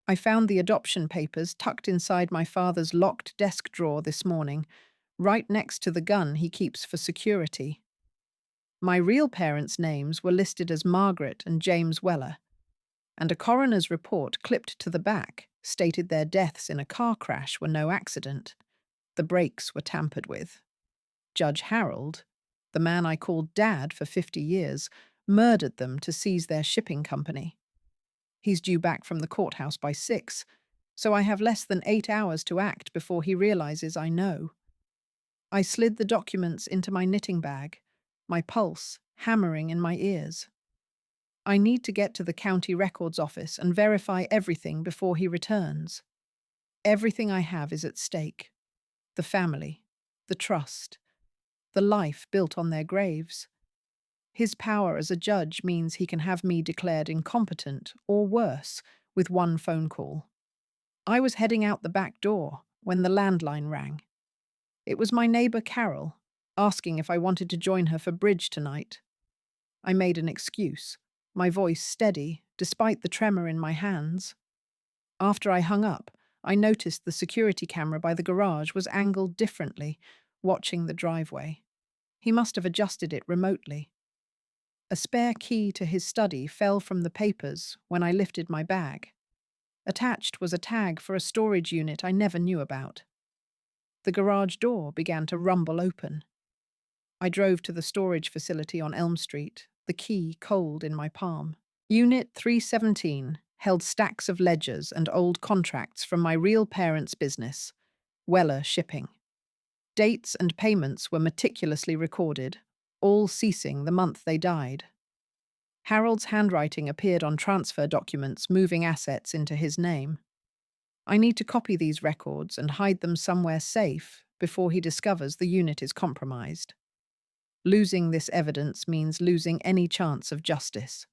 I found the adoption papers tucked inside my father's locked desk drawer this morning, right next to the gun he keeps for security. My real parents' names were listed as Margaret and James Weller, and a coroner's report clipped to the back stated their deaths in a car crash were no accident. The brakes were tampered with. Judge Harold, the man I called Dad for 50 years, murdered them to seize their shipping company. He's due back from the courthouse by 6, so I have less than 8 hours to act before he realizes I know. I slid the documents into my knitting bag, my pulse hammering in my ears. I need to get to the county records office and verify everything before he returns. Everything I have is at stake. The family, the trust, the life built on their graves. His power as a judge means he can have me declared incompetent, or worse, with one phone call. I was heading out the back door when the landline rang. It was my neighbour Carol, asking if I wanted to join her for bridge tonight. I made an excuse, my voice steady, despite the tremor in my hands. After I hung up, I noticed the security camera by the garage was angled differently, watching the driveway. He must have adjusted it remotely. A spare key to his study fell from the papers when I lifted my bag. Attached was a tag for a storage unit I never knew about. The garage door began to rumble open. I drove to the storage facility on Elm Street, the key cold in my palm. Unit 317 held stacks of ledgers and old contracts from my real parents' business, Weller Shipping. Dates and payments were meticulously recorded, all ceasing the month they died. Harold's handwriting appeared on transfer documents moving assets into his name. I need to copy these records and hide them somewhere safe before he discovers the unit is compromised. Losing this evidence means losing any chance of justice.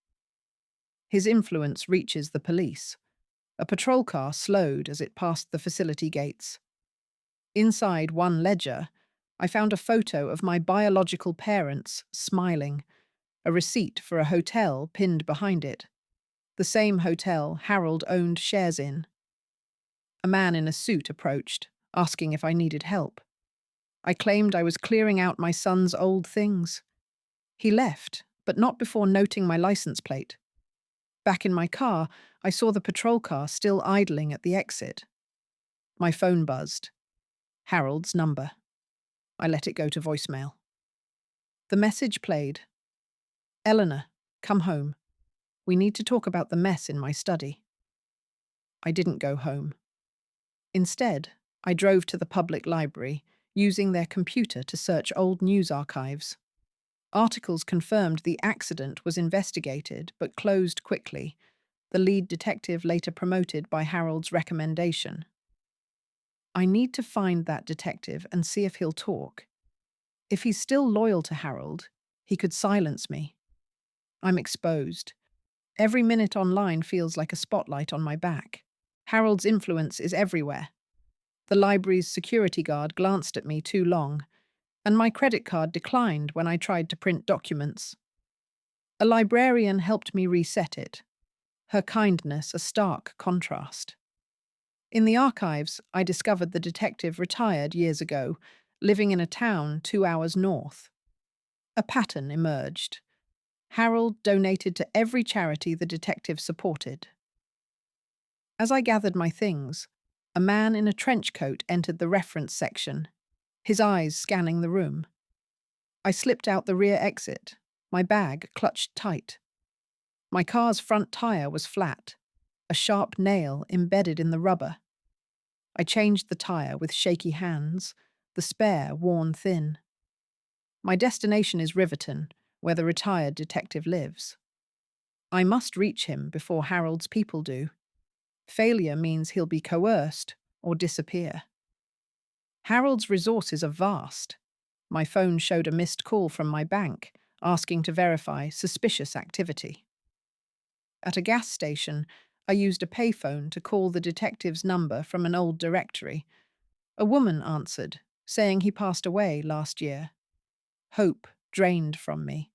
His influence reaches the police. A patrol car slowed as it passed the facility gates. Inside one ledger, I found a photo of my biological parents smiling, a receipt for a hotel pinned behind it. The same hotel Harold owned shares in. A man in a suit approached, asking if I needed help. I claimed I was clearing out my son's old things. He left, but not before noting my license plate. Back in my car, I saw the patrol car still idling at the exit. My phone buzzed. Harold's number. I let it go to voicemail. The message played. Eleanor, come home. We need to talk about the mess in my study. I didn't go home. Instead, I drove to the public library, using their computer to search old news archives. Articles confirmed the accident was investigated but closed quickly, the lead detective later promoted by Harold's recommendation. I need to find that detective and see if he'll talk. If he's still loyal to Harold, he could silence me. I'm exposed. Every minute online feels like a spotlight on my back. Harold's influence is everywhere. The library's security guard glanced at me too long, and my credit card declined when I tried to print documents. A librarian helped me reset it, her kindness a stark contrast. In the archives, I discovered the detective retired years ago, living in a town 2 hours north. A pattern emerged. Harold donated to every charity the detective supported. As I gathered my things, a man in a trench coat entered the reference section, his eyes scanning the room. I slipped out the rear exit, my bag clutched tight. My car's front tire was flat, a sharp nail embedded in the rubber. I changed the tire with shaky hands, the spare worn thin. My destination is Riverton, where the retired detective lives. I must reach him before Harold's people do. Failure means he'll be coerced or disappear. Harold's resources are vast. My phone showed a missed call from my bank, asking to verify suspicious activity. At a gas station, I used a payphone to call the detective's number from an old directory. A woman answered, saying he passed away last year. Hope drained from me.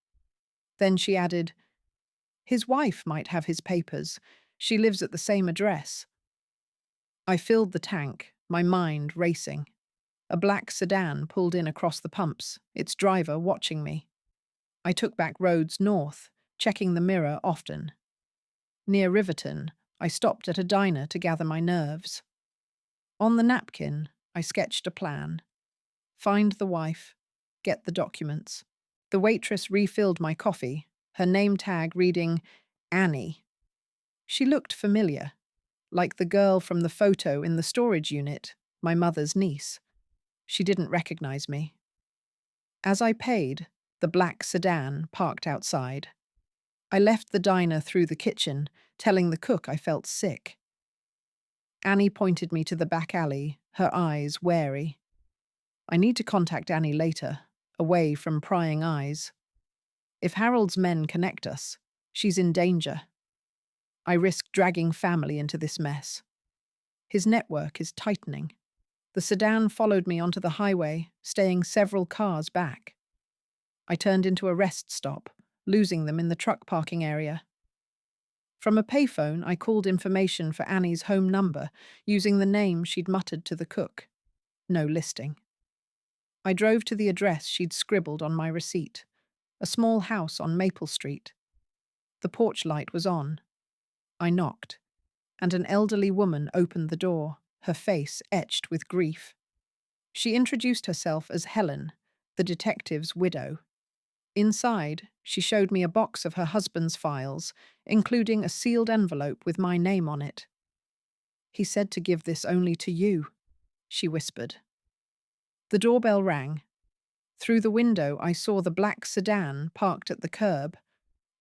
Then she added, "His wife might have his papers. She lives at the same address. I filled the tank, my mind racing. A black sedan pulled in across the pumps, its driver watching me. I took back roads north, checking the mirror often. Near Riverton, I stopped at a diner to gather my nerves. On the napkin, I sketched a plan. Find the wife, get the documents. The waitress refilled my coffee, her name tag reading Annie. She looked familiar, like the girl from the photo in the storage unit, my mother's niece. She didn't recognize me. As I paid, the black sedan parked outside. I left the diner through the kitchen, telling the cook I felt sick. Annie pointed me to the back alley, her eyes wary. I need to contact Annie later, away from prying eyes. If Harold's men connect us, she's in danger. I risk dragging family into this mess. His network is tightening. The sedan followed me onto the highway, staying several cars back. I turned into a rest stop, losing them in the truck parking area. From a payphone, I called information for Annie's home number, using the name she'd muttered to the cook. No listing. I drove to the address she'd scribbled on my receipt, a small house on Maple Street. The porch light was on. I knocked, and an elderly woman opened the door, her face etched with grief. She introduced herself as Helen, the detective's widow. Inside, she showed me a box of her husband's files, including a sealed envelope with my name on it. "He said to give this only to you," she whispered. The doorbell rang. Through the window, I saw the black sedan parked at the curb.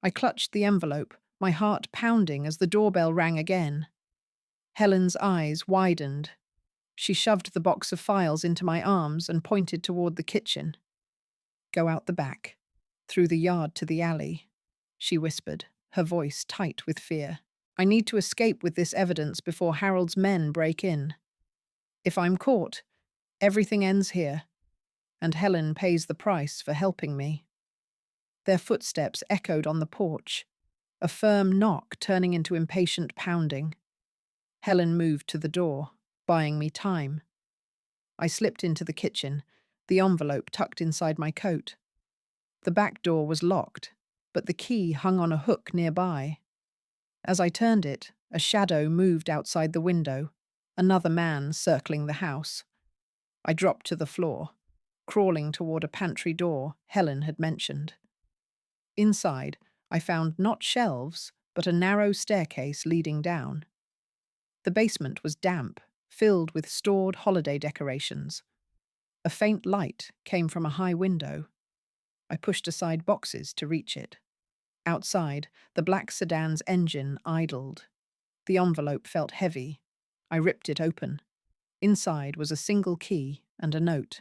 I clutched the envelope, my heart pounding as the doorbell rang again. Helen's eyes widened. She shoved the box of files into my arms and pointed toward the kitchen. "Go out the back, through the yard to the alley," she whispered, her voice tight with fear. "I need to escape with this evidence before Harold's men break in. If I'm caught, everything ends here, and Helen pays the price for helping me." Their footsteps echoed on the porch, a firm knock turning into impatient pounding. Helen moved to the door, buying me time. I slipped into the kitchen, the envelope tucked inside my coat. The back door was locked, but the key hung on a hook nearby. As I turned it, a shadow moved outside the window, another man circling the house. I dropped to the floor, crawling toward a pantry door Helen had mentioned. Inside, I found not shelves, but a narrow staircase leading down. The basement was damp, filled with stored holiday decorations. A faint light came from a high window. I pushed aside boxes to reach it. Outside, the black sedan's engine idled. The envelope felt heavy. I ripped it open. Inside was a single key and a note.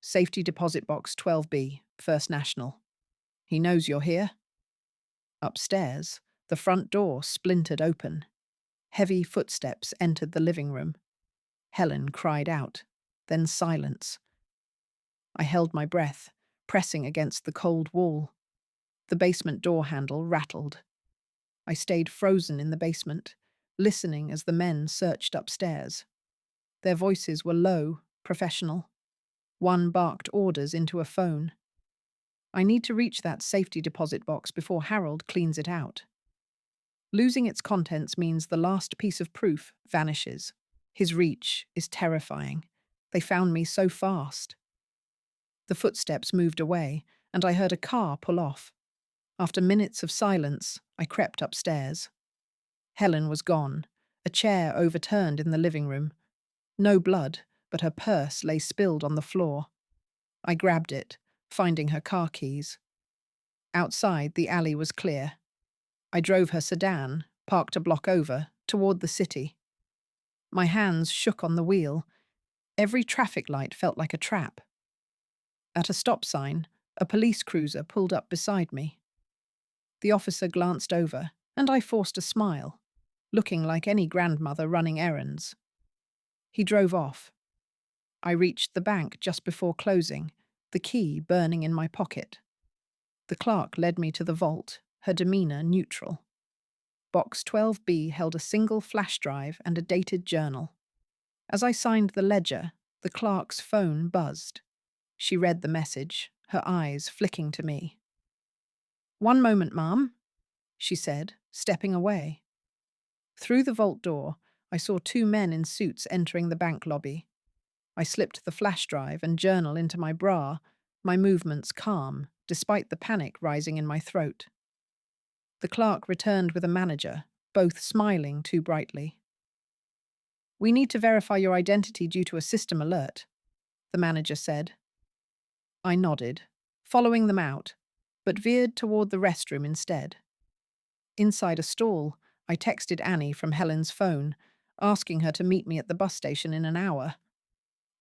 "Safety Deposit Box 12B, First National. He knows you're here." Upstairs, the front door splintered open. Heavy footsteps entered the living room. Helen cried out, then silence. I held my breath, pressing against the cold wall. The basement door handle rattled. I stayed frozen in the basement, listening as the men searched upstairs. Their voices were low, professional. One barked orders into a phone. I need to reach that safety deposit box before Harold cleans it out. Losing its contents means the last piece of proof vanishes. His reach is terrifying. They found me so fast. The footsteps moved away, and I heard a car pull off. After minutes of silence, I crept upstairs. Helen was gone, a chair overturned in the living room. No blood, but her purse lay spilled on the floor. I grabbed it, finding her car keys. Outside, the alley was clear. I drove her sedan, parked a block over, toward the city. My hands shook on the wheel. Every traffic light felt like a trap. At a stop sign, a police cruiser pulled up beside me. The officer glanced over, and I forced a smile, looking like any grandmother running errands. He drove off. I reached the bank just before closing, the key burning in my pocket. The clerk led me to the vault, her demeanor neutral. Box 12B held a single flash drive and a dated journal. As I signed the ledger, the clerk's phone buzzed. She read the message, her eyes flicking to me. "One moment, ma'am," she said, stepping away. Through the vault door, I saw two men in suits entering the bank lobby. I slipped the flash drive and journal into my bra, my movements calm, despite the panic rising in my throat. The clerk returned with a manager, both smiling too brightly. "We need to verify your identity due to a system alert," the manager said. I nodded, following them out, but veered toward the restroom instead. Inside a stall, I texted Annie from Helen's phone, asking her to meet me at the bus station in an hour.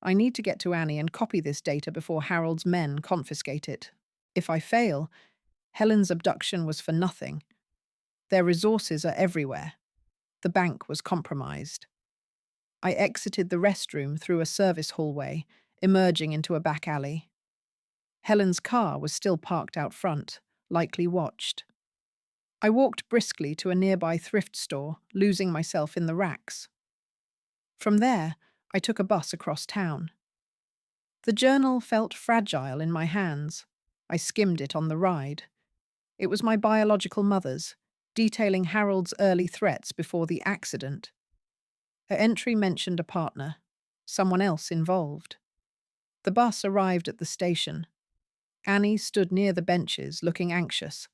I need to get to Annie and copy this data before Harold's men confiscate it. If I fail, Helen's abduction was for nothing. Their resources are everywhere. The bank was compromised. I exited the restroom through a service hallway, emerging into a back alley. Helen's car was still parked out front, likely watched. I walked briskly to a nearby thrift store, losing myself in the racks. From there, I took a bus across town. The journal felt fragile in my hands. I skimmed it on the ride. It was my biological mother's, detailing Harold's early threats before the accident. Her entry mentioned a partner, someone else involved. The bus arrived at the station. Annie stood near the benches, looking anxious.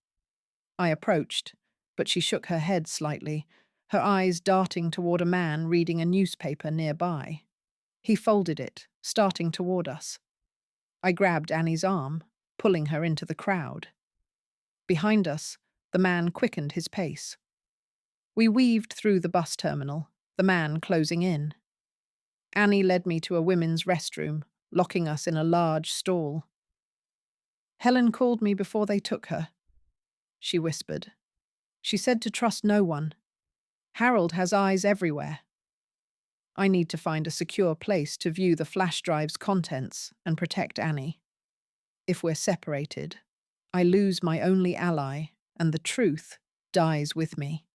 I approached, but she shook her head slightly, her eyes darting toward a man reading a newspaper nearby. He folded it, starting toward us. I grabbed Annie's arm, pulling her into the crowd. Behind us, the man quickened his pace. We weaved through the bus terminal, the man closing in. Annie led me to a women's restroom, locking us in a large stall. "Helen called me before they took her," she whispered. "She said to trust no one. Harold has eyes everywhere. I need to find a secure place to view the flash drive's contents and protect Annie. If we're separated, I lose my only ally, and the truth dies with me."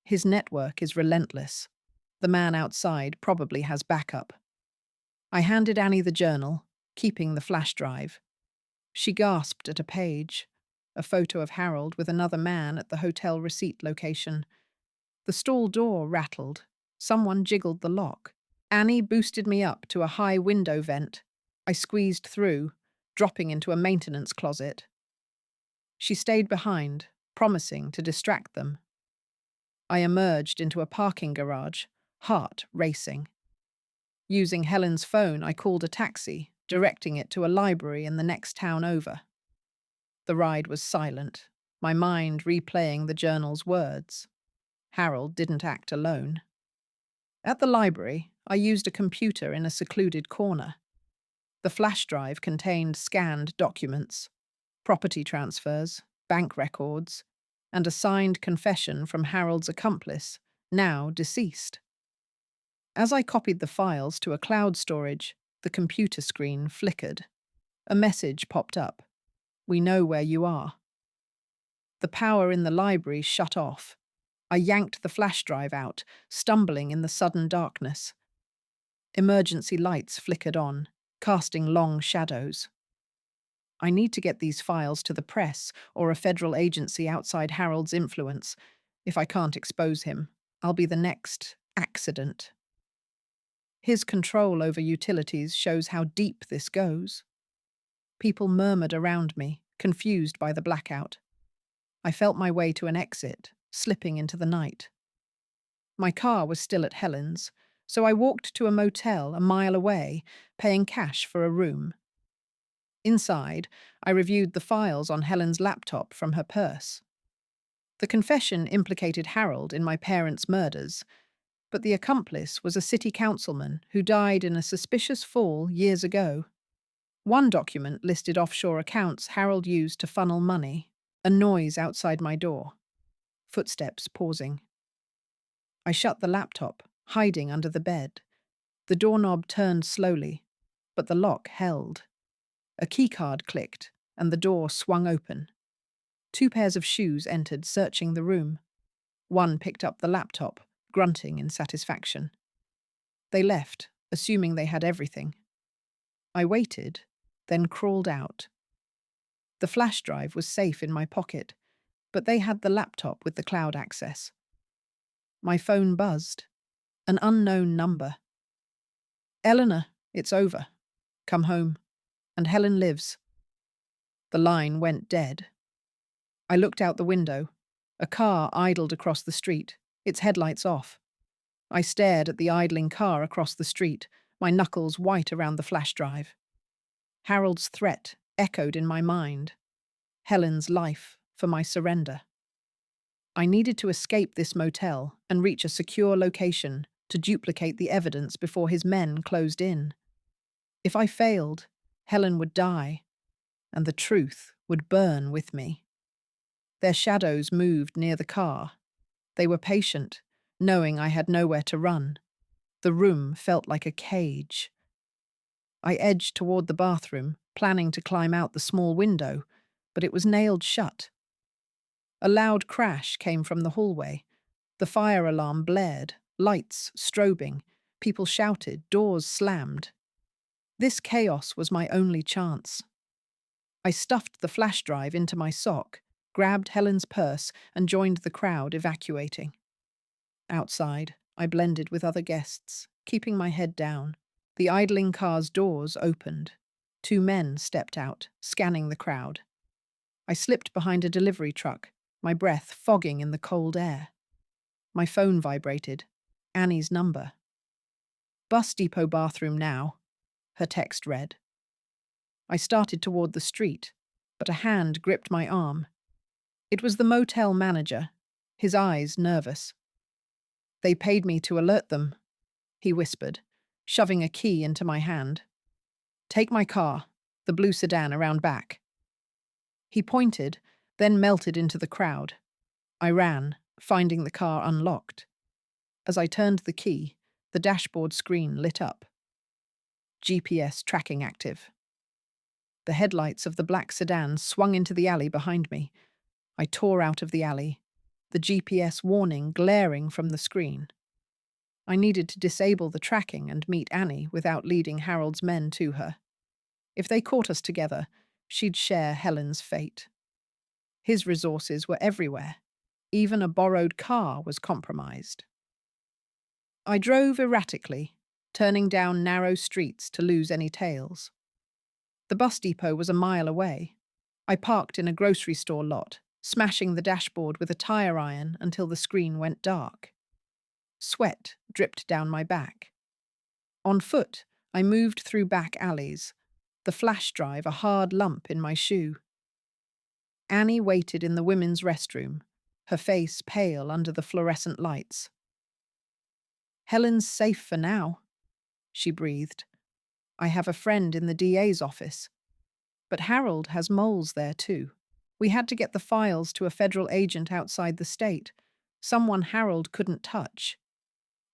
His network is relentless. The man outside probably has backup. I handed Annie the journal, keeping the flash drive. She gasped at a page, a photo of Harold with another man at the hotel receipt location. The stall door rattled. Someone jiggled the lock. Annie boosted me up to a high window vent. I squeezed through, dropping into a maintenance closet. She stayed behind, promising to distract them. I emerged into a parking garage, heart racing. Using Helen's phone, I called a taxi, directing it to a library in the next town over. The ride was silent, my mind replaying the journal's words. Harold didn't act alone. At the library, I used a computer in a secluded corner. The flash drive contained scanned documents, property transfers, bank records, and a signed confession from Harold's accomplice, now deceased. As I copied the files to a cloud storage, the computer screen flickered. A message popped up. "We know where you are." The power in the library shut off. I yanked the flash drive out, stumbling in the sudden darkness. Emergency lights flickered on, casting long shadows. I need to get these files to the press or a federal agency outside Harold's influence. If I can't expose him, I'll be the next accident. His control over utilities shows how deep this goes. People murmured around me, confused by the blackout. I felt my way to an exit, slipping into the night. My car was still at Helen's, so I walked to a motel a mile away, paying cash for a room. Inside, I reviewed the files on Helen's laptop from her purse. The confession implicated Harold in my parents' murders, but the accomplice was a city councilman who died in a suspicious fall years ago. One document listed offshore accounts Harold used to funnel money. A noise outside my door. Footsteps pausing. I shut the laptop, hiding under the bed. The doorknob turned slowly, but the lock held. A keycard clicked, and the door swung open. Two pairs of shoes entered, searching the room. One picked up the laptop, grunting in satisfaction. They left, assuming they had everything. I waited, then crawled out. The flash drive was safe in my pocket, but they had the laptop with the cloud access. My phone buzzed. An unknown number. "Eleanor, it's over. Come home. And Helen lives." The line went dead. I looked out the window. A car idled across the street, its headlights off. I stared at the idling car across the street, my knuckles white around the flash drive. Harold's threat echoed in my mind. Helen's life for my surrender. I needed to escape this motel and reach a secure location to duplicate the evidence before his men closed in. If I failed, Helen would die, and the truth would burn with me. Their shadows moved near the car. They were patient, knowing I had nowhere to run. The room felt like a cage. I edged toward the bathroom, planning to climb out the small window, but it was nailed shut. A loud crash came from the hallway. The fire alarm blared, lights strobing, people shouted, doors slammed. This chaos was my only chance. I stuffed the flash drive into my sock, grabbed Helen's purse, and joined the crowd evacuating. Outside, I blended with other guests, keeping my head down. The idling car's doors opened. 2 men stepped out, scanning the crowd. I slipped behind a delivery truck, my breath fogging in the cold air. My phone vibrated. Annie's number. "Bus depot bathroom now," her text read. I started toward the street, but a hand gripped my arm. It was the motel manager, his eyes nervous. "They paid me to alert them," he whispered, shoving a key into my hand. "Take my car, the blue sedan around back." He pointed, then melted into the crowd. I ran, finding the car unlocked. As I turned the key, the dashboard screen lit up. GPS tracking active. The headlights of the black sedan swung into the alley behind me. I tore out of the alley, the GPS warning glaring from the screen. I needed to disable the tracking and meet Annie without leading Harold's men to her. If they caught us together, she'd share Helen's fate. His resources were everywhere. Even a borrowed car was compromised. I drove erratically, turning down narrow streets to lose any tails. The bus depot was a mile away. I parked in a grocery store lot, smashing the dashboard with a tire iron until the screen went dark. Sweat dripped down my back. On foot, I moved through back alleys, the flash drive a hard lump in my shoe. Annie waited in the women's restroom, her face pale under the fluorescent lights. "Helen's safe for now," she breathed. "I have a friend in the DA's office. But Harold has moles there too. We had to get the files to a federal agent outside the state, someone Harold couldn't touch.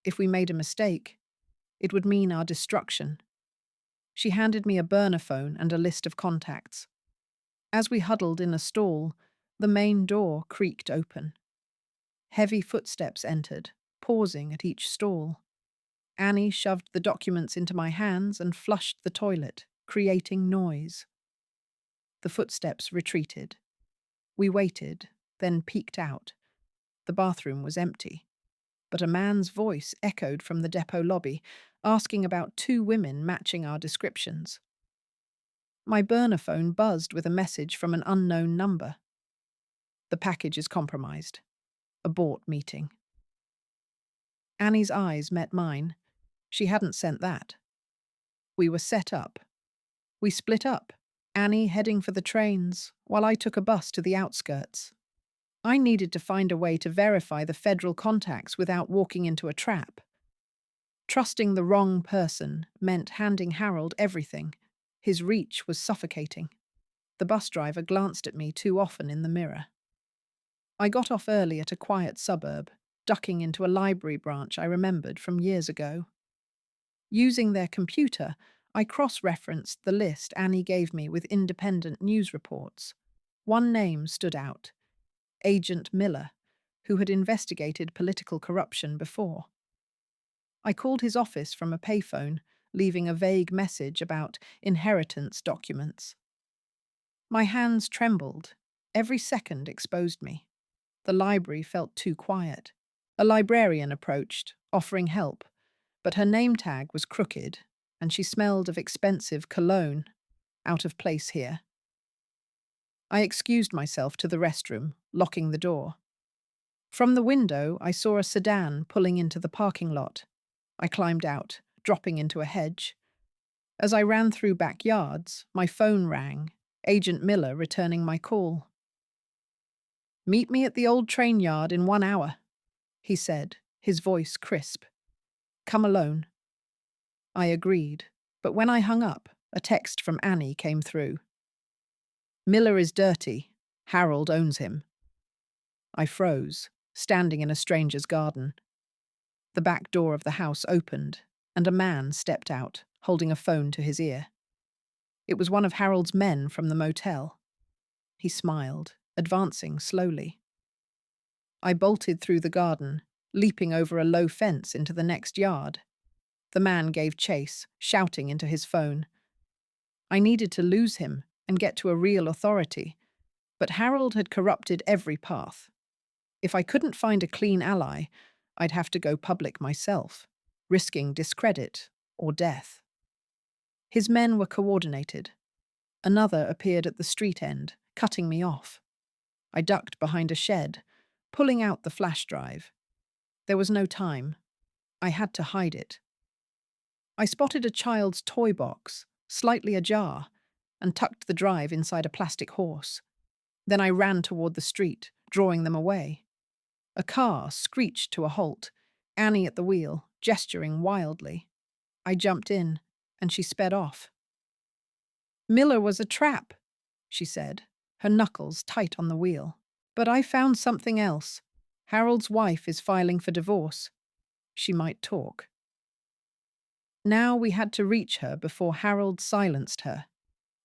If we made a mistake, it would mean our destruction." She handed me a burner phone and a list of contacts. As we huddled in a stall, the main door creaked open. Heavy footsteps entered, pausing at each stall. Annie shoved the documents into my hands and flushed the toilet, creating noise. The footsteps retreated. We waited, then peeked out. The bathroom was empty, but a man's voice echoed from the depot lobby, asking about 2 women matching our descriptions. My burner phone buzzed with a message from an unknown number. "The package is compromised. Abort meeting." Annie's eyes met mine. She hadn't sent that. We were set up. We split up, Annie heading for the trains, while I took a bus to the outskirts. I needed to find a way to verify the federal contacts without walking into a trap. Trusting the wrong person meant handing Harold everything. His reach was suffocating. The bus driver glanced at me too often in the mirror. I got off early at a quiet suburb, ducking into a library branch I remembered from years ago. Using their computer, I cross-referenced the list Annie gave me with independent news reports. One name stood out: Agent Miller, who had investigated political corruption before. I called his office from a payphone, leaving a vague message about inheritance documents. My hands trembled. Every second exposed me. The library felt too quiet. A librarian approached, offering help, but her name tag was crooked, and she smelled of expensive cologne, out of place here. I excused myself to the restroom, locking the door. From the window, I saw a sedan pulling into the parking lot. I climbed out, dropping into a hedge. As I ran through backyards, my phone rang, Agent Miller returning my call. "Meet me at the old train yard in 1 hour," he said, his voice crisp. "Come alone." I agreed, but when I hung up, a text from Annie came through. "Miller is dirty. Harold owns him." I froze, standing in a stranger's garden. The back door of the house opened, and a man stepped out, holding a phone to his ear. It was one of Harold's men from the motel. He smiled, advancing slowly. I bolted through the garden, leaping over a low fence into the next yard. The man gave chase, shouting into his phone. I needed to lose him and get to a real authority, but Harold had corrupted every path. If I couldn't find a clean ally, I'd have to go public myself, risking discredit or death. His men were coordinated. Another appeared at the street end, cutting me off. I ducked behind a shed, pulling out the flash drive. There was no time. I had to hide it. I spotted a child's toy box, slightly ajar, and tucked the drive inside a plastic horse. Then I ran toward the street, drawing them away. A car screeched to a halt, Annie at the wheel, gesturing wildly. I jumped in, and she sped off. "Miller was a trap," she said, her knuckles tight on the wheel. "But I found something else. Harold's wife is filing for divorce. She might talk." Now we had to reach her before Harold silenced her.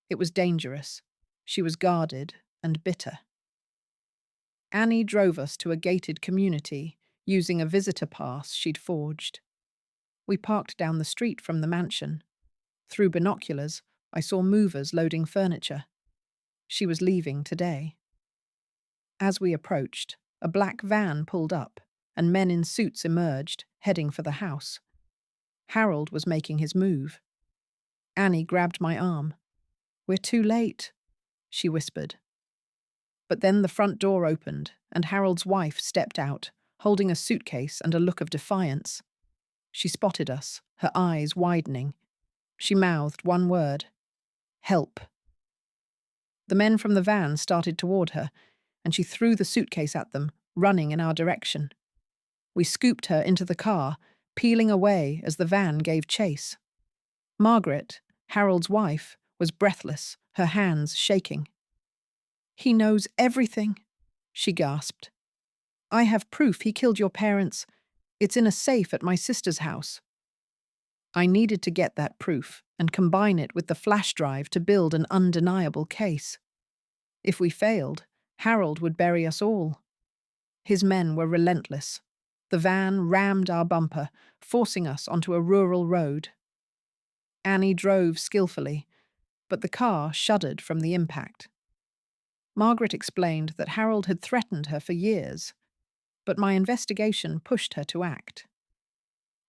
It was dangerous. She was guarded and bitter. Annie drove us to a gated community, using a visitor pass she'd forged. We parked down the street from the mansion. Through binoculars, I saw movers loading furniture. She was leaving today. As we approached, a black van pulled up, and men in suits emerged, heading for the house. Harold was making his move. Annie grabbed my arm. "We're too late," she whispered. But then the front door opened, and Harold's wife stepped out, holding a suitcase and a look of defiance. She spotted us, her eyes widening. She mouthed one word: "Help." The men from the van started toward her, and she threw the suitcase at them, running in our direction. We scooped her into the car, peeling away as the van gave chase. Margaret, Harold's wife, was breathless, her hands shaking. "He knows everything," she gasped. "I have proof he killed your parents. It's in a safe at my sister's house." I needed to get that proof and combine it with the flash drive to build an undeniable case. If we failed, Harold would bury us all. His men were relentless. The van rammed our bumper, forcing us onto a rural road. Annie drove skillfully, but the car shuddered from the impact. Margaret explained that Harold had threatened her for years, but my investigation pushed her to act.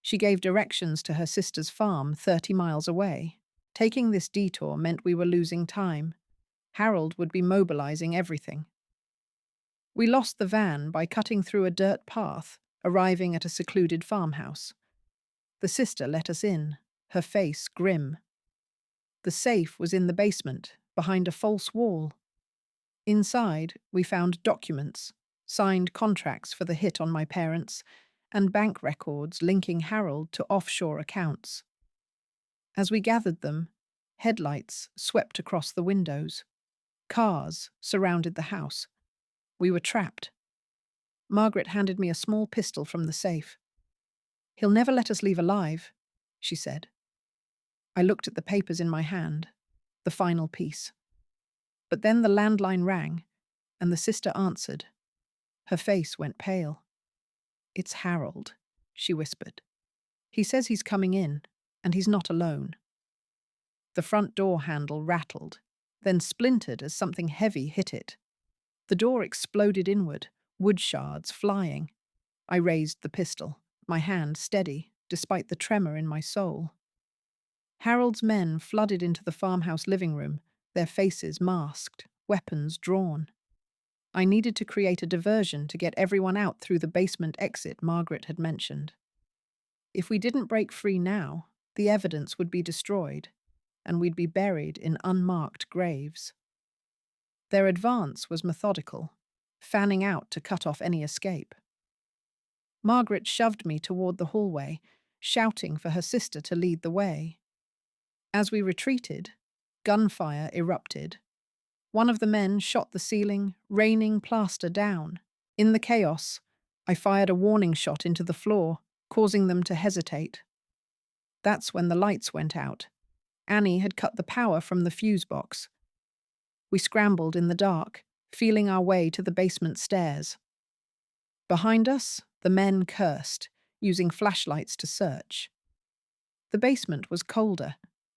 She gave directions to her sister's farm 30 miles away. Taking this detour meant we were losing time. Harold would be mobilizing everything. We lost the van by cutting through a dirt path, arriving at a secluded farmhouse. The sister let us in, her face grim. The safe was in the basement, behind a false wall. Inside, we found documents, signed contracts for the hit on my parents, and bank records linking Harold to offshore accounts. As we gathered them, headlights swept across the windows. Cars surrounded the house. We were trapped. Margaret handed me a small pistol from the safe. "He'll never let us leave alive," she said. I looked at the papers in my hand, the final piece. But then the landline rang, and the sister answered. Her face went pale. "It's Harold," she whispered. "He says he's coming in, and he's not alone." The front door handle rattled, then splintered as something heavy hit it. The door exploded inward, wood shards flying. I raised the pistol, my hand steady, despite the tremor in my soul. Harold's men flooded into the farmhouse living room, their faces masked, weapons drawn. I needed to create a diversion to get everyone out through the basement exit Margaret had mentioned. If we didn't break free now, the evidence would be destroyed, and we'd be buried in unmarked graves. Their advance was methodical, fanning out to cut off any escape. Margaret shoved me toward the hallway, shouting for her sister to lead the way. As we retreated, gunfire erupted. One of the men shot the ceiling, raining plaster down. In the chaos, I fired a warning shot into the floor, causing them to hesitate. That's when the lights went out. Annie had cut the power from the fuse box. We scrambled in the dark, feeling our way to the basement stairs. Behind us, the men cursed, using flashlights to search. The basement was colder,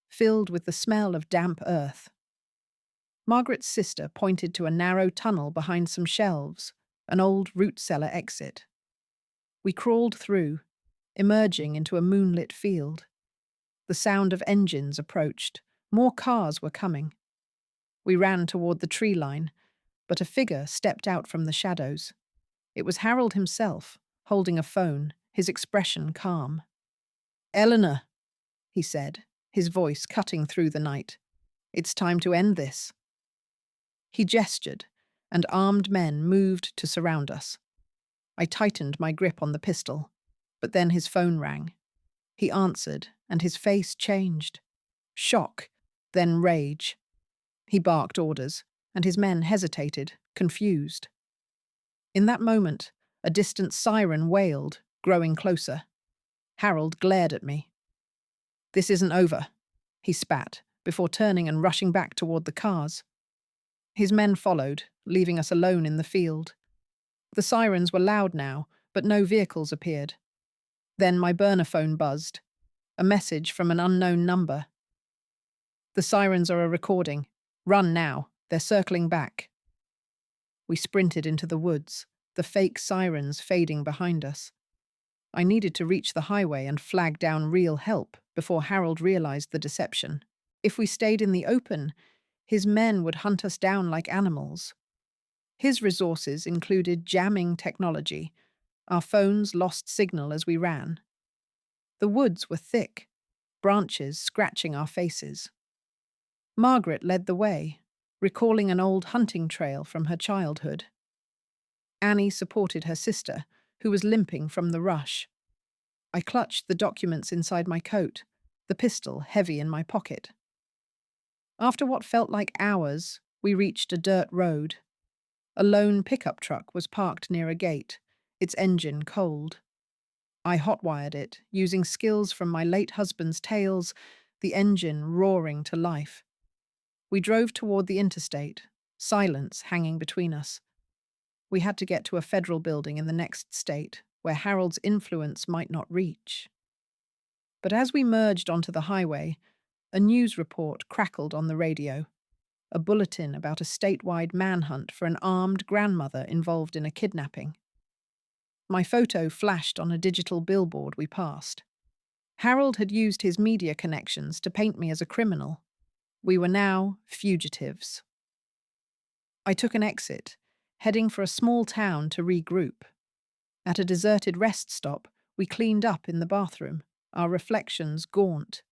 filled with the smell of damp earth. Margaret's sister pointed to a narrow tunnel behind some shelves, an old root cellar exit. We crawled through, emerging into a moonlit field. The sound of engines approached. More cars were coming. We ran toward the tree line, but a figure stepped out from the shadows. It was Harold himself, holding a phone, his expression calm. "Eleanor," he said, his voice cutting through the night. "It's time to end this." He gestured, and armed men moved to surround us. I tightened my grip on the pistol, but then his phone rang. He answered, and his face changed. Shock, then rage. He barked orders, and his men hesitated, confused. In that moment, a distant siren wailed, growing closer. Harold glared at me. "This isn't over," he spat, before turning and rushing back toward the cars. His men followed, leaving us alone in the field. The sirens were loud now, but no vehicles appeared. Then my burner phone buzzed. A message from an unknown number. "The sirens are a recording. Run now. They're circling back." We sprinted into the woods, the fake sirens fading behind us. I needed to reach the highway and flag down real help before Harold realized the deception. If we stayed in the open, his men would hunt us down like animals. His resources included jamming technology. Our phones lost signal as we ran. The woods were thick, branches scratching our faces. Margaret led the way, recalling an old hunting trail from her childhood. Annie supported her sister, who was limping from the rush. I clutched the documents inside my coat, the pistol heavy in my pocket. After what felt like hours, we reached a dirt road. A lone pickup truck was parked near a gate, its engine cold. I hotwired it, using skills from my late husband's tales, the engine roaring to life. We drove toward the interstate, silence hanging between us. We had to get to a federal building in the next state, where Harold's influence might not reach. But as we merged onto the highway, a news report crackled on the radio, a bulletin about a statewide manhunt for an armed grandmother involved in a kidnapping. My photo flashed on a digital billboard we passed. Harold had used his media connections to paint me as a criminal. We were now fugitives. I took an exit, heading for a small town to regroup. At a deserted rest stop, we cleaned up in the bathroom, our reflections gaunt.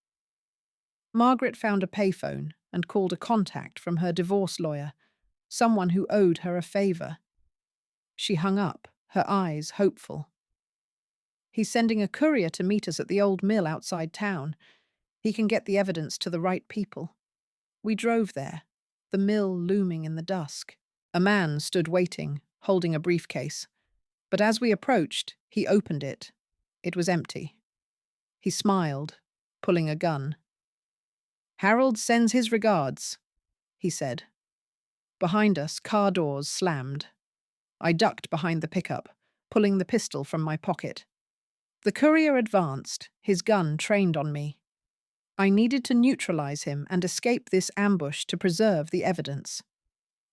Margaret found a payphone and called a contact from her divorce lawyer, someone who owed her a favor. She hung up, her eyes hopeful. "He's sending a courier to meet us at the old mill outside town. He can get the evidence to the right people." We drove there, the mill looming in the dusk. A man stood waiting, holding a briefcase. But as we approached, he opened it. It was empty. He smiled, pulling a gun. "Harold sends his regards," he said. Behind us, car doors slammed. I ducked behind the pickup, pulling the pistol from my pocket. The courier advanced, his gun trained on me. I needed to neutralize him and escape this ambush to preserve the evidence.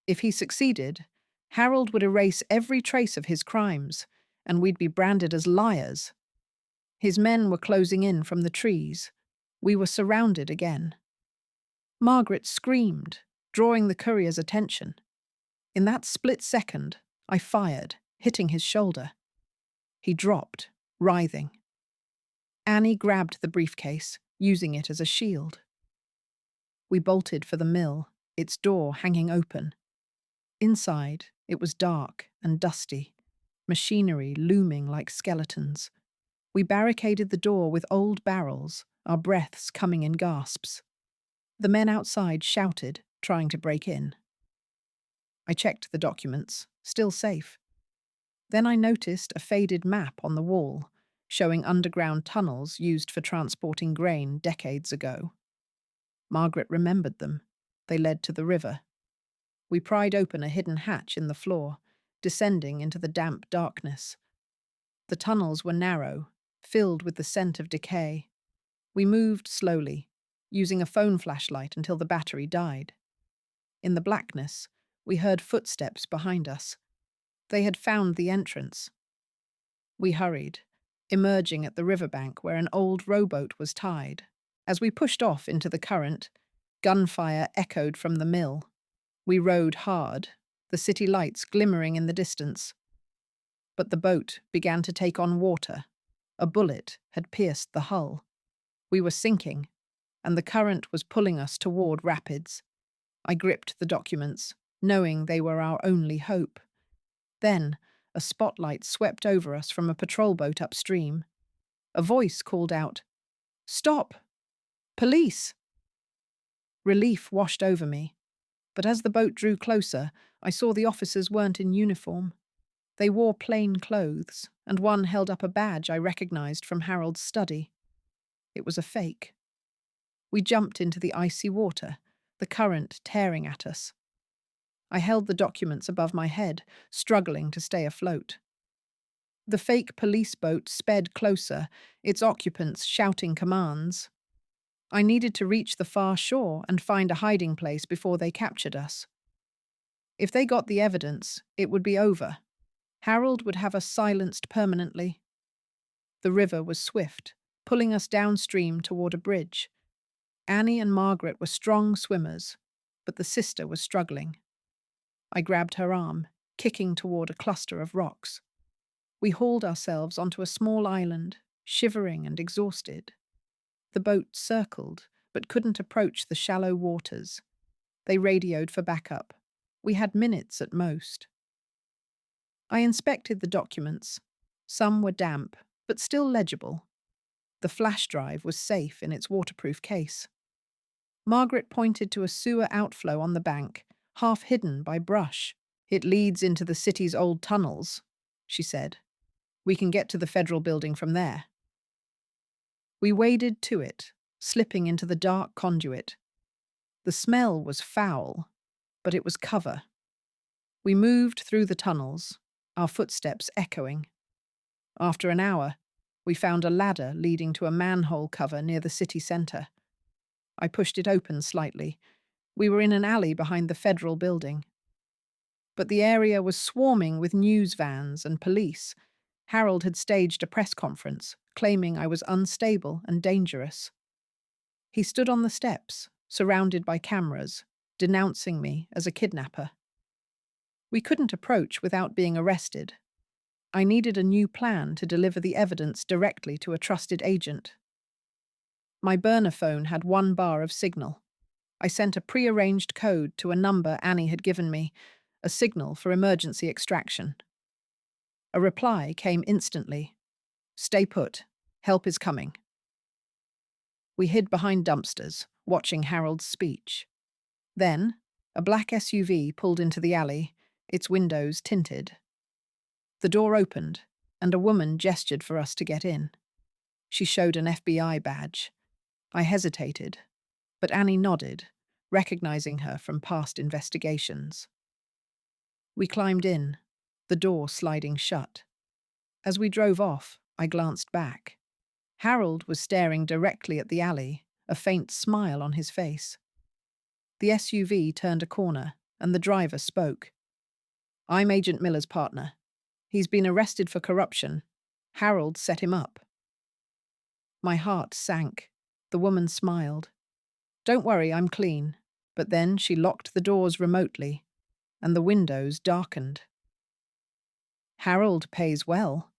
If he succeeded, Harold would erase every trace of his crimes, and we'd be branded as liars. His men were closing in from the trees. We were surrounded again. Margaret screamed, drawing the courier's attention. In that split second, I fired, hitting his shoulder. He dropped, writhing. Annie grabbed the briefcase, using it as a shield. We bolted for the mill, its door hanging open. Inside, it was dark and dusty, machinery looming like skeletons. We barricaded the door with old barrels, our breaths coming in gasps. The men outside shouted, trying to break in. I checked the documents, still safe. Then I noticed a faded map on the wall, showing underground tunnels used for transporting grain decades ago. Margaret remembered them. They led to the river. We pried open a hidden hatch in the floor, descending into the damp darkness. The tunnels were narrow, filled with the scent of decay. We moved slowly, using a phone flashlight until the battery died. In the blackness, we heard footsteps behind us. They had found the entrance. We hurried, emerging at the riverbank where an old rowboat was tied. As we pushed off into the current, gunfire echoed from the mill. We rowed hard, the city lights glimmering in the distance. But the boat began to take on water. A bullet had pierced the hull. We were sinking, and the current was pulling us toward rapids. I gripped the documents, knowing they were our only hope. Then, a spotlight swept over us from a patrol boat upstream. A voice called out, "Stop! Police!" Relief washed over me, but as the boat drew closer, I saw the officers weren't in uniform. They wore plain clothes, and one held up a badge I recognized from Harold's study. It was a fake. We jumped into the icy water, the current tearing at us. I held the documents above my head, struggling to stay afloat. The fake police boat sped closer, its occupants shouting commands. I needed to reach the far shore and find a hiding place before they captured us. If they got the evidence, it would be over. Harold would have us silenced permanently. The river was swift, pulling us downstream toward a bridge. Annie and Margaret were strong swimmers, but the sister was struggling. I grabbed her arm, kicking toward a cluster of rocks. We hauled ourselves onto a small island, shivering and exhausted. The boat circled, but couldn't approach the shallow waters. They radioed for backup. We had minutes at most. I inspected the documents. Some were damp, but still legible. The flash drive was safe in its waterproof case. Margaret pointed to a sewer outflow on the bank, half hidden by brush. "It leads into the city's old tunnels," she said. "We can get to the federal building from there." We waded to it, slipping into the dark conduit. The smell was foul, but it was cover. We moved through the tunnels, our footsteps echoing. After an hour, we found a ladder leading to a manhole cover near the city centre. I pushed it open slightly. We were in an alley behind the federal building. But the area was swarming with news vans and police. Harold had staged a press conference, claiming I was unstable and dangerous. He stood on the steps, surrounded by cameras, denouncing me as a kidnapper. We couldn't approach without being arrested. I needed a new plan to deliver the evidence directly to a trusted agent. My burner phone had 1 bar of signal. I sent a pre-arranged code to a number Annie had given me, a signal for emergency extraction. A reply came instantly. "Stay put. Help is coming." We hid behind dumpsters, watching Harold's speech. Then, a black SUV pulled into the alley, its windows tinted. The door opened, and a woman gestured for us to get in. She showed an FBI badge. I hesitated, but Annie nodded, recognizing her from past investigations. We climbed in. the door sliding shut. As we drove off, I glanced back. Harold was staring directly at the alley, a faint smile on his face. The SUV turned a corner, and the driver spoke. "I'm Agent Miller's partner. He's been arrested for corruption. Harold set him up." My heart sank. The woman smiled. "Don't worry, I'm clean." But then she locked the doors remotely, and the windows darkened. "Harold pays well,"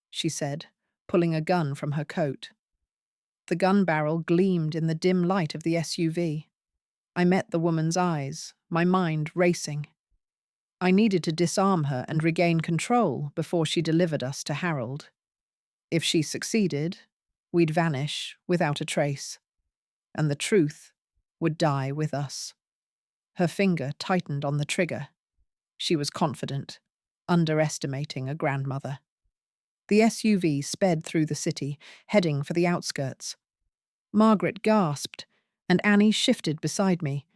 she said, pulling a gun from her coat. The gun barrel gleamed in the dim light of the SUV. I met the woman's eyes, my mind racing. I needed to disarm her and regain control before she delivered us to Harold. If she succeeded, we'd vanish without a trace, and the truth would die with us. Her finger tightened on the trigger. She was confident, underestimating a grandmother. The SUV sped through the city, heading for the outskirts. Margaret gasped, and Annie shifted beside me.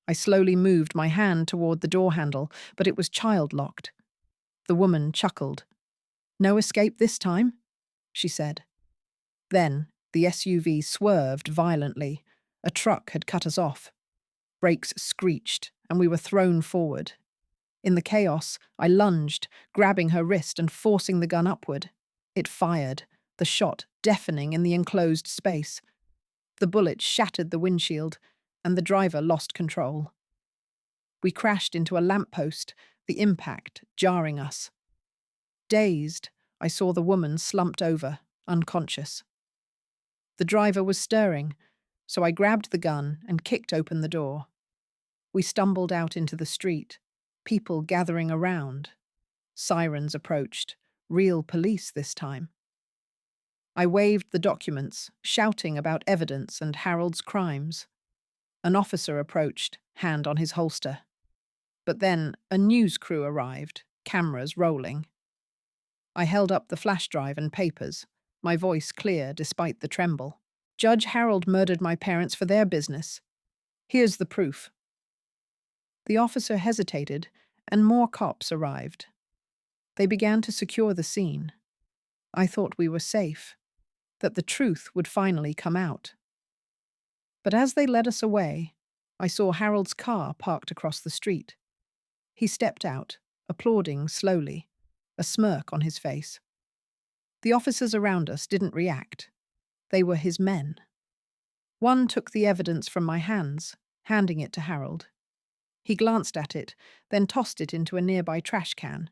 I slowly moved my hand toward the door handle, but it was child-locked. The woman chuckled. "No escape this time?" she said. Then the SUV swerved violently. A truck had cut us off. Brakes screeched, and we were thrown forward. In the chaos, I lunged, grabbing her wrist and forcing the gun upward. It fired, the shot deafening in the enclosed space. The bullet shattered the windshield, and the driver lost control. We crashed into a lamppost, the impact jarring us. Dazed, I saw the woman slumped over, unconscious. The driver was stirring, so I grabbed the gun and kicked open the door. We stumbled out into the street, people gathering around. Sirens approached, real police this time. I waved the documents, shouting about evidence and Harold's crimes. An officer approached, hand on his holster. But then a news crew arrived, cameras rolling. I held up the flash drive and papers, my voice clear despite the tremble. "Judge Harold murdered my parents for their business. Here's the proof." The officer hesitated, and more cops arrived. They began to secure the scene. I thought we were safe, that the truth would finally come out. But as they led us away, I saw Harold's car parked across the street. He stepped out, applauding slowly, a smirk on his face. The officers around us didn't react. They were his men. One took the evidence from my hands, handing it to Harold. He glanced at it, then tossed it into a nearby trash can.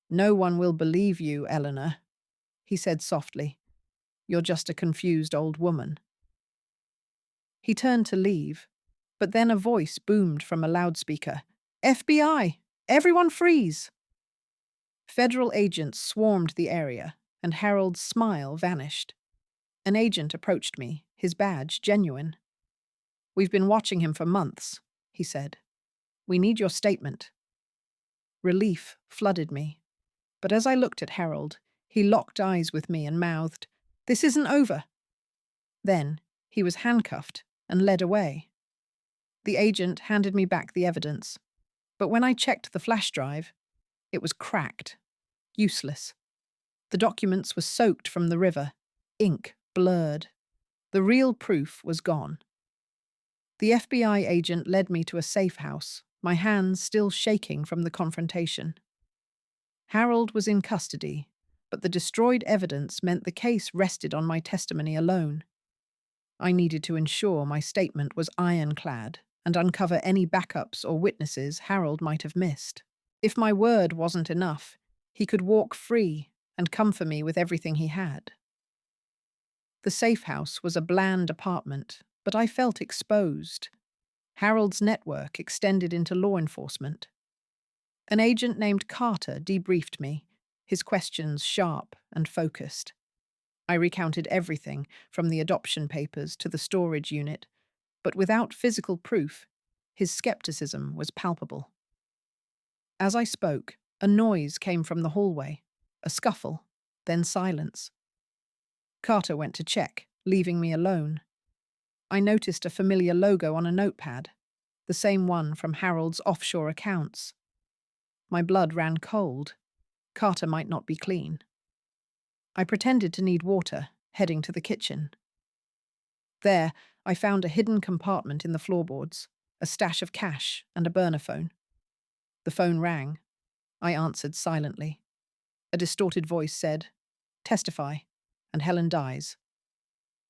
"No one will believe you, Eleanor," he said softly. "You're just a confused old woman." He turned to leave, but then a voice boomed from a loudspeaker. "FBI! Everyone freeze!" Federal agents swarmed the area, and Harold's smile vanished. An agent approached me, his badge genuine. "We've been watching him for months," he said. "We need your statement." Relief flooded me. But as I looked at Harold, he locked eyes with me and mouthed, "This isn't over." Then he was handcuffed and led away. The agent handed me back the evidence, but when I checked the flash drive, it was cracked, useless. The documents were soaked from the river, ink blurred. The real proof was gone. The FBI agent led me to a safe house, my hands still shaking from the confrontation. Harold was in custody, but the destroyed evidence meant the case rested on my testimony alone. I needed to ensure my statement was ironclad and uncover any backups or witnesses Harold might have missed. If my word wasn't enough, he could walk free and come for me with everything he had. The safe house was a bland apartment, but I felt exposed. Harold's network extended into law enforcement. An agent named Carter debriefed me, his questions sharp and focused. I recounted everything, from the adoption papers to the storage unit, but without physical proof, his skepticism was palpable. As I spoke, a noise came from the hallway, a scuffle, then silence. Carter went to check, leaving me alone. I noticed a familiar logo on a notepad, the same one from Harold's offshore accounts. My blood ran cold. Carter might not be clean. I pretended to need water, heading to the kitchen. There, I found a hidden compartment in the floorboards, a stash of cash, and a burner phone. The phone rang. I answered silently. A distorted voice said, "Testify," and Helen dies.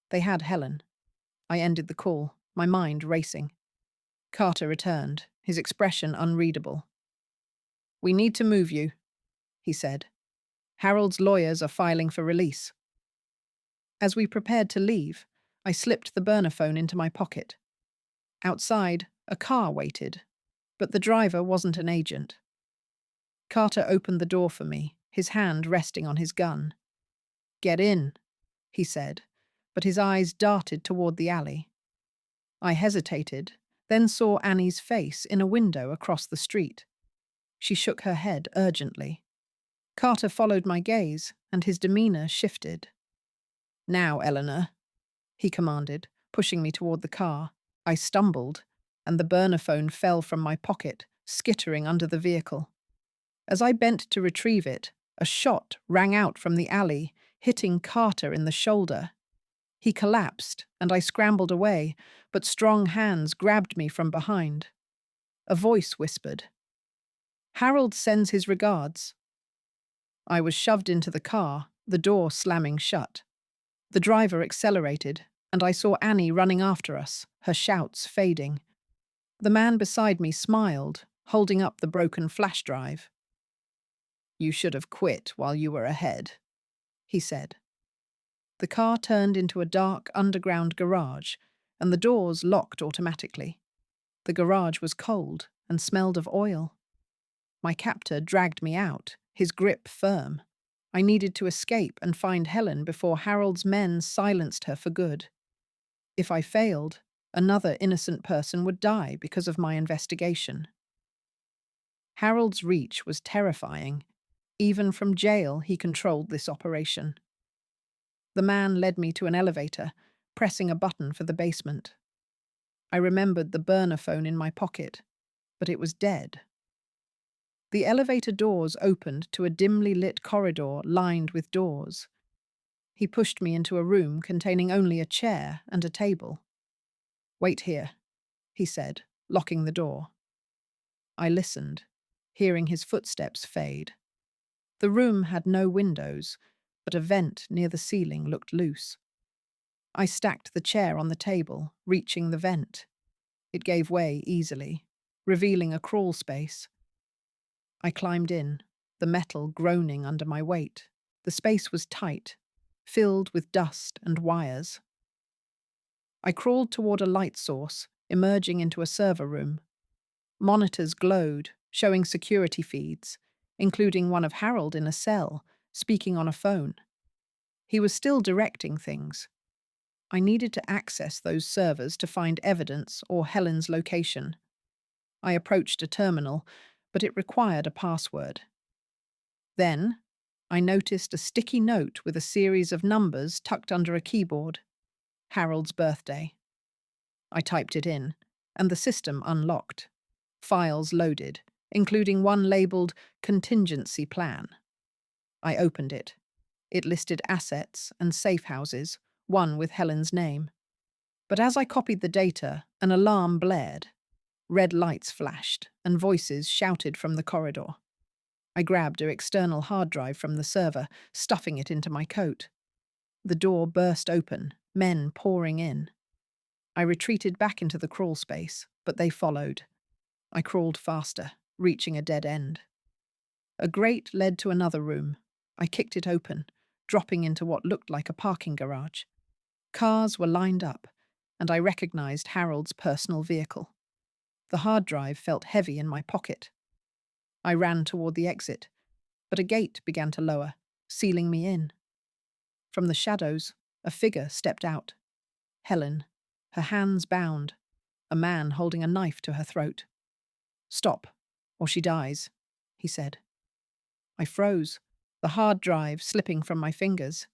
They had Helen. I ended the call, my mind racing. Carter returned, his expression unreadable. "We need to move you," he said. "Harold's lawyers are filing for release." As we prepared to leave, I slipped the burner phone into my pocket. Outside, a car waited, but the driver wasn't an agent. Carter opened the door for me, his hand resting on his gun. "Get in," he said, but his eyes darted toward the alley. I hesitated, then saw Annie's face in a window across the street. She shook her head urgently. Carter followed my gaze, and his demeanor shifted. "Now, Eleanor," he commanded, pushing me toward the car. I stumbled, and the burner phone fell from my pocket, skittering under the vehicle. As I bent to retrieve it, a shot rang out from the alley, hitting Carter in the shoulder. He collapsed, and I scrambled away, but strong hands grabbed me from behind. A voice whispered, "Harold sends his regards." I was shoved into the car, the door slamming shut. The driver accelerated, and I saw Annie running after us, her shouts fading. The man beside me smiled, holding up the broken flash drive. "You should have quit while you were ahead," he said. The car turned into a dark underground garage, and the doors locked automatically. The garage was cold and smelled of oil. My captor dragged me out, his grip firm. I needed to escape and find Helen before Harold's men silenced her for good. If I failed, another innocent person would die because of my investigation. Harold's reach was terrifying. Even from jail, he controlled this operation. The man led me to an elevator, pressing a button for the basement. I remembered the burner phone in my pocket, but it was dead. The elevator doors opened to a dimly lit corridor lined with doors. He pushed me into a room containing only a chair and a table. "Wait here," he said, locking the door. I listened, hearing his footsteps fade. The room had no windows, but a vent near the ceiling looked loose. I stacked the chair on the table, reaching the vent. It gave way easily, revealing a crawl space. I climbed in, the metal groaning under my weight. The space was tight, filled with dust and wires. I crawled toward a light source, emerging into a server room. Monitors glowed, showing security feeds, including one of Harold in a cell, speaking on a phone. He was still directing things. I needed to access those servers to find evidence or Helen's location. I approached a terminal, but it required a password. Then, I noticed a sticky note with a series of numbers tucked under a keyboard. Harold's birthday. I typed it in, and the system unlocked. Files loaded, including one labeled Contingency Plan. I opened it. It listed assets and safe houses, one with Helen's name. But as I copied the data, an alarm blared. Red lights flashed, and voices shouted from the corridor. I grabbed an external hard drive from the server, stuffing it into my coat. The door burst open, men pouring in. I retreated back into the crawl space, but they followed. I crawled faster, reaching a dead end. A grate led to another room. I kicked it open, dropping into what looked like a parking garage. Cars were lined up, and I recognized Harold's personal vehicle. The hard drive felt heavy in my pocket. I ran toward the exit, but a gate began to lower, sealing me in. From the shadows, a figure stepped out. Helen, her hands bound, a man holding a knife to her throat. "Stop, or she dies," he said. I froze, the hard drive slipping from my fingers.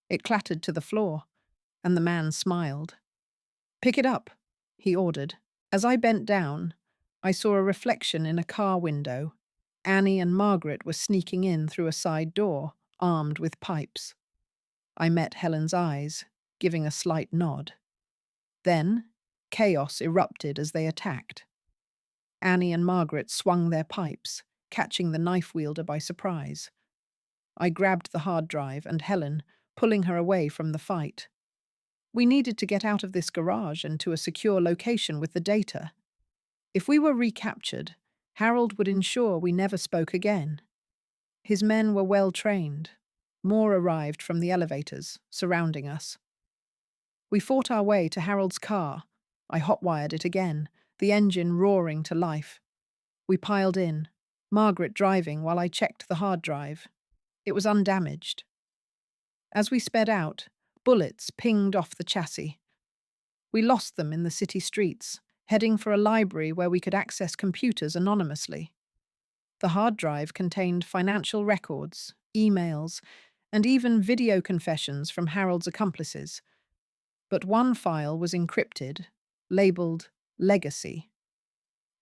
It clattered to the floor, and the man smiled. "Pick it up," he ordered. As I bent down, I saw a reflection in a car window. Annie and Margaret were sneaking in through a side door, armed with pipes. I met Helen's eyes, giving a slight nod. Then, chaos erupted as they attacked. Annie and Margaret swung their pipes, catching the knife wielder by surprise. I grabbed the hard drive and Helen, pulling her away from the fight. We needed to get out of this garage and to a secure location with the data. If we were recaptured, Harold would ensure we never spoke again. His men were well trained. More arrived from the elevators, surrounding us. We fought our way to Harold's car. I hotwired it again, the engine roaring to life. We piled in, Margaret driving while I checked the hard drive. It was undamaged. As we sped out, bullets pinged off the chassis. We lost them in the city streets, heading for a library where we could access computers anonymously. The hard drive contained financial records, emails, and even video confessions from Harold's accomplices. But one file was encrypted, labeled Legacy.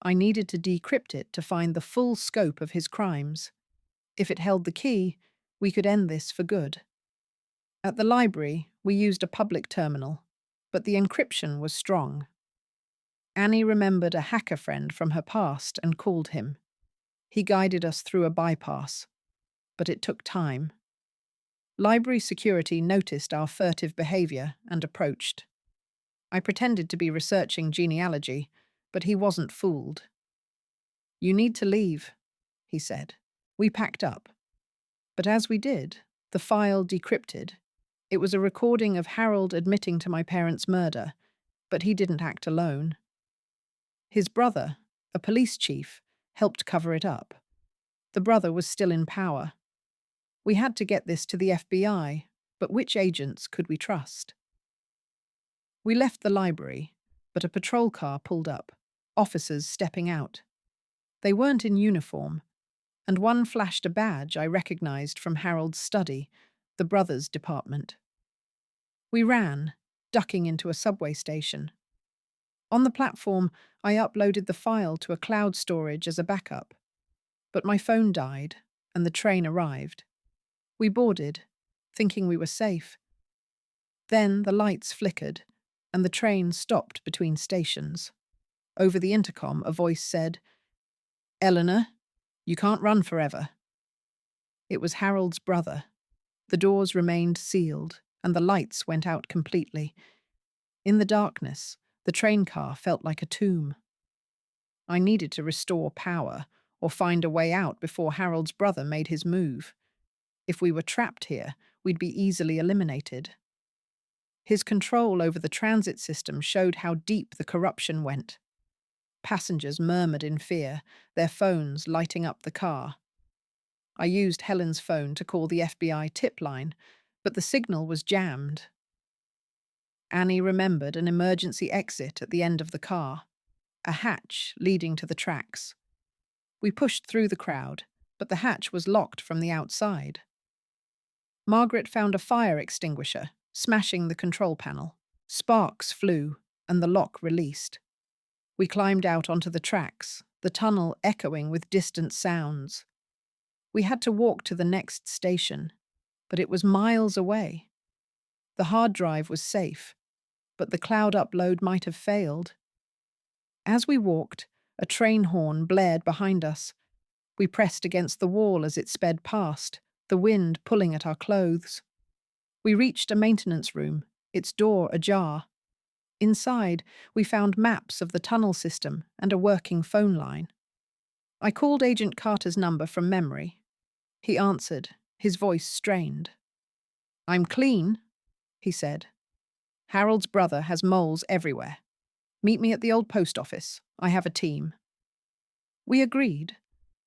I needed to decrypt it to find the full scope of his crimes. If it held the key, we could end this for good. At the library, we used a public terminal, but the encryption was strong. Annie remembered a hacker friend from her past and called him. He guided us through a bypass, but it took time. Library security noticed our furtive behavior and approached. I pretended to be researching genealogy, but he wasn't fooled. "You need to leave," he said. We packed up. But as we did, the file decrypted. It was a recording of Harold admitting to my parents' murder, but he didn't act alone. His brother, a police chief, helped cover it up. The brother was still in power. We had to get this to the FBI, but which agents could we trust? We left the library, but a patrol car pulled up, officers stepping out. They weren't in uniform, and one flashed a badge I recognized from Harold's study, the brothers' department. We ran, ducking into a subway station. On the platform, I uploaded the file to a cloud storage as a backup. But my phone died, and the train arrived. We boarded, thinking we were safe. Then the lights flickered, and the train stopped between stations. Over the intercom, a voice said, "Eleanor, you can't run forever." It was Harold's brother. The doors remained sealed, and the lights went out completely. In the darkness, the train car felt like a tomb. I needed to restore power, or find a way out before Harold's brother made his move. If we were trapped here, we'd be easily eliminated. His control over the transit system showed how deep the corruption went. Passengers murmured in fear, their phones lighting up the car. I used Helen's phone to call the FBI tip line, but the signal was jammed. Annie remembered an emergency exit at the end of the car, a hatch leading to the tracks. We pushed through the crowd, but the hatch was locked from the outside. Margaret found a fire extinguisher, smashing the control panel. Sparks flew, and the lock released. We climbed out onto the tracks, the tunnel echoing with distant sounds. We had to walk to the next station, but it was miles away. The hard drive was safe, but the cloud upload might have failed. As we walked, a train horn blared behind us. We pressed against the wall as it sped past, the wind pulling at our clothes. We reached a maintenance room, its door ajar. Inside, we found maps of the tunnel system and a working phone line. I called Agent Carter's number from memory. He answered, his voice strained. "I'm clean," he said. "Harold's brother has moles everywhere. Meet me at the old post office. I have a team." We agreed,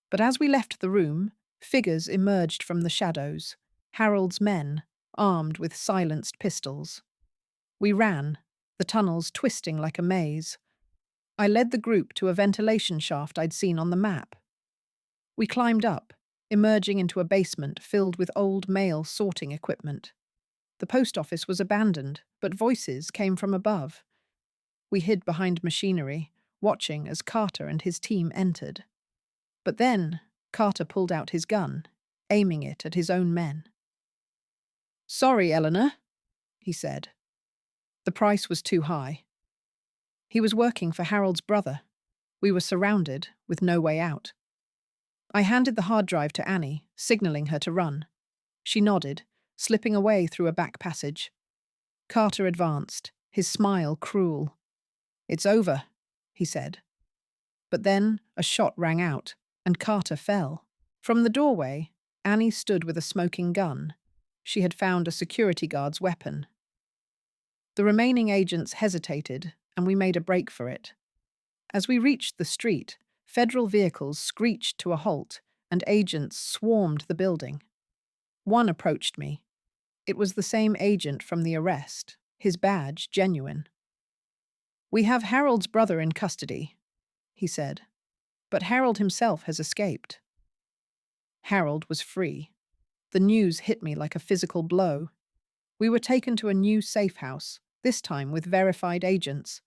but as we left the room, figures emerged from the shadows, Harold's men, armed with silenced pistols. We ran, the tunnels twisting like a maze. I led the group to a ventilation shaft I'd seen on the map. We climbed up, emerging into a basement filled with old mail sorting equipment. The post office was abandoned, but voices came from above. We hid behind machinery, watching as Carter and his team entered. But then, Carter pulled out his gun, aiming it at his own men. "Sorry, Eleanor," he said. The price was too high. He was working for Harold's brother. We were surrounded, with no way out. I handed the hard drive to Annie, signaling her to run. She nodded, slipping away through a back passage. Carter advanced, his smile cruel. "It's over," he said. But then a shot rang out, and Carter fell. From the doorway, Annie stood with a smoking gun. She had found a security guard's weapon. The remaining agents hesitated, and we made a break for it. As we reached the street, federal vehicles screeched to a halt, and agents swarmed the building. One approached me. It was the same agent from the arrest, his badge genuine. "We have Harold's brother in custody," he said, "but Harold himself has escaped." Harold was free. The news hit me like a physical blow. We were taken to a new safe house, this time with verified agents.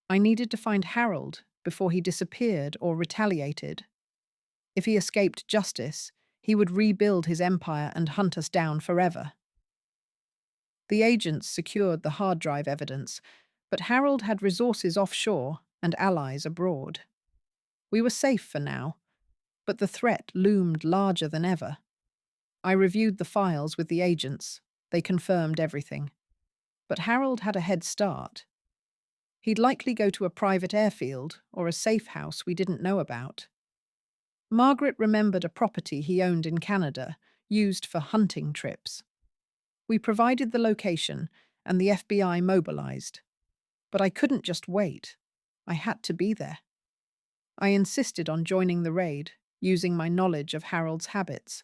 I needed to find Harold before he disappeared or retaliated. If he escaped justice, he would rebuild his empire and hunt us down forever. The agents secured the hard drive evidence, but Harold had resources offshore and allies abroad. We were safe for now, but the threat loomed larger than ever. I reviewed the files with the agents. They confirmed everything. But Harold had a head start. He'd likely go to a private airfield or a safe house we didn't know about. Margaret remembered a property he owned in Canada, used for hunting trips. We provided the location, and the FBI mobilized. But I couldn't just wait. I had to be there. I insisted on joining the raid, using my knowledge of Harold's habits.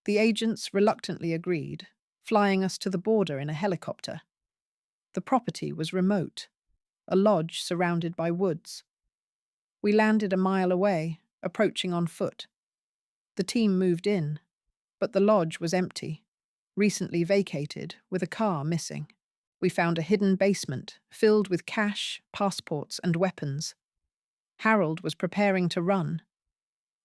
The agents reluctantly agreed, flying us to the border in a helicopter. The property was remote, a lodge surrounded by woods. We landed a mile away, approaching on foot. The team moved in, but the lodge was empty, recently vacated, with a car missing. We found a hidden basement filled with cash, passports, and weapons. Harold was preparing to run.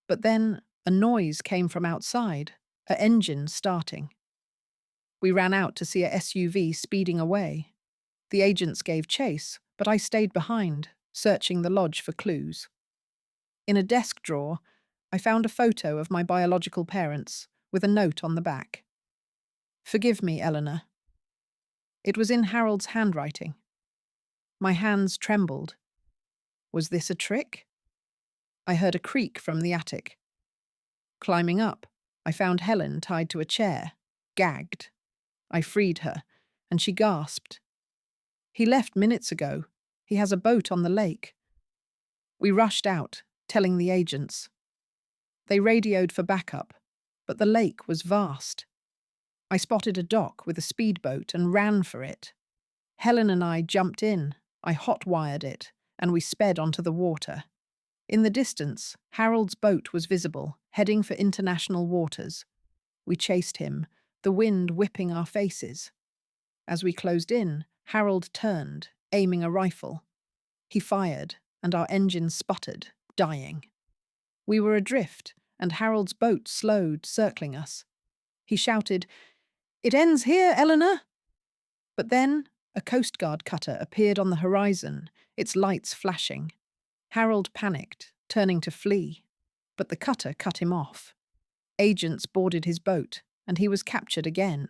But then a noise came from outside, an engine starting. We ran out to see a SUV speeding away. The agents gave chase, but I stayed behind, searching the lodge for clues. In a desk drawer, I found a photo of my biological parents, with a note on the back. "Forgive me, Eleanor." It was in Harold's handwriting. My hands trembled. Was this a trick? I heard a creak from the attic. Climbing up, I found Helen tied to a chair, gagged. I freed her, and she gasped. "He left minutes ago. He has a boat on the lake." We rushed out, telling the agents. They radioed for backup, but the lake was vast. I spotted a dock with a speedboat and ran for it. Helen and I jumped in. I hot-wired it, and we sped onto the water. In the distance, Harold's boat was visible, heading for international waters. We chased him, the wind whipping our faces. As we closed in, Harold turned, aiming a rifle. He fired, and our engine sputtered, dying. We were adrift, and Harold's boat slowed, circling us. He shouted, "It ends here, Eleanor!" But then a Coast Guard cutter appeared on the horizon, its lights flashing. Harold panicked, turning to flee, but the cutter cut him off. Agents boarded his boat, and he was captured again.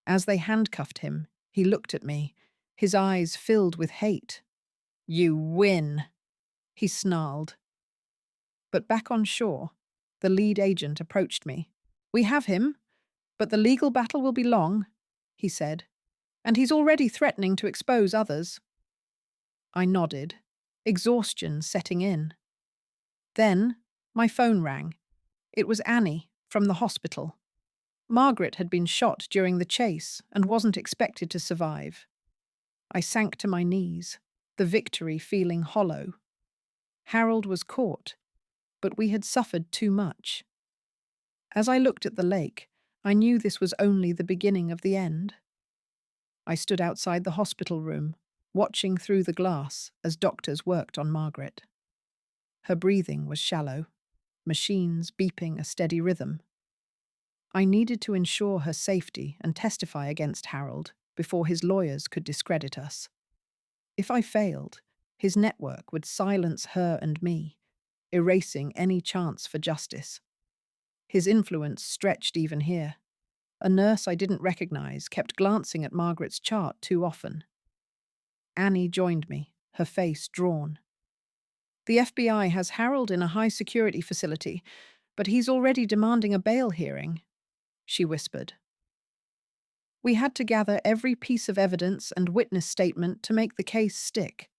As they handcuffed him, he looked at me, his eyes filled with hate. "You win," he snarled. But back on shore, the lead agent approached me. "We have him, but the legal battle will be long," he said, "and he's already threatening to expose others." I nodded, exhaustion setting in. Then my phone rang. It was Annie, from the hospital. Margaret had been shot during the chase and wasn't expected to survive. I sank to my knees, the victory feeling hollow. Harold was caught, but we had suffered too much. As I looked at the lake, I knew this was only the beginning of the end. I stood outside the hospital room, watching through the glass as doctors worked on Margaret. Her breathing was shallow. machines beeping a steady rhythm. I needed to ensure her safety and testify against Harold before his lawyers could discredit us. If I failed, his network would silence her and me, erasing any chance for justice. His influence stretched even here. A nurse I didn't recognize kept glancing at Margaret's chart too often. Annie joined me, her face drawn. The FBI has Harold in a high-security facility, but he's already demanding a bail hearing, she whispered. We had to gather every piece of evidence and witness statement to make the case stick.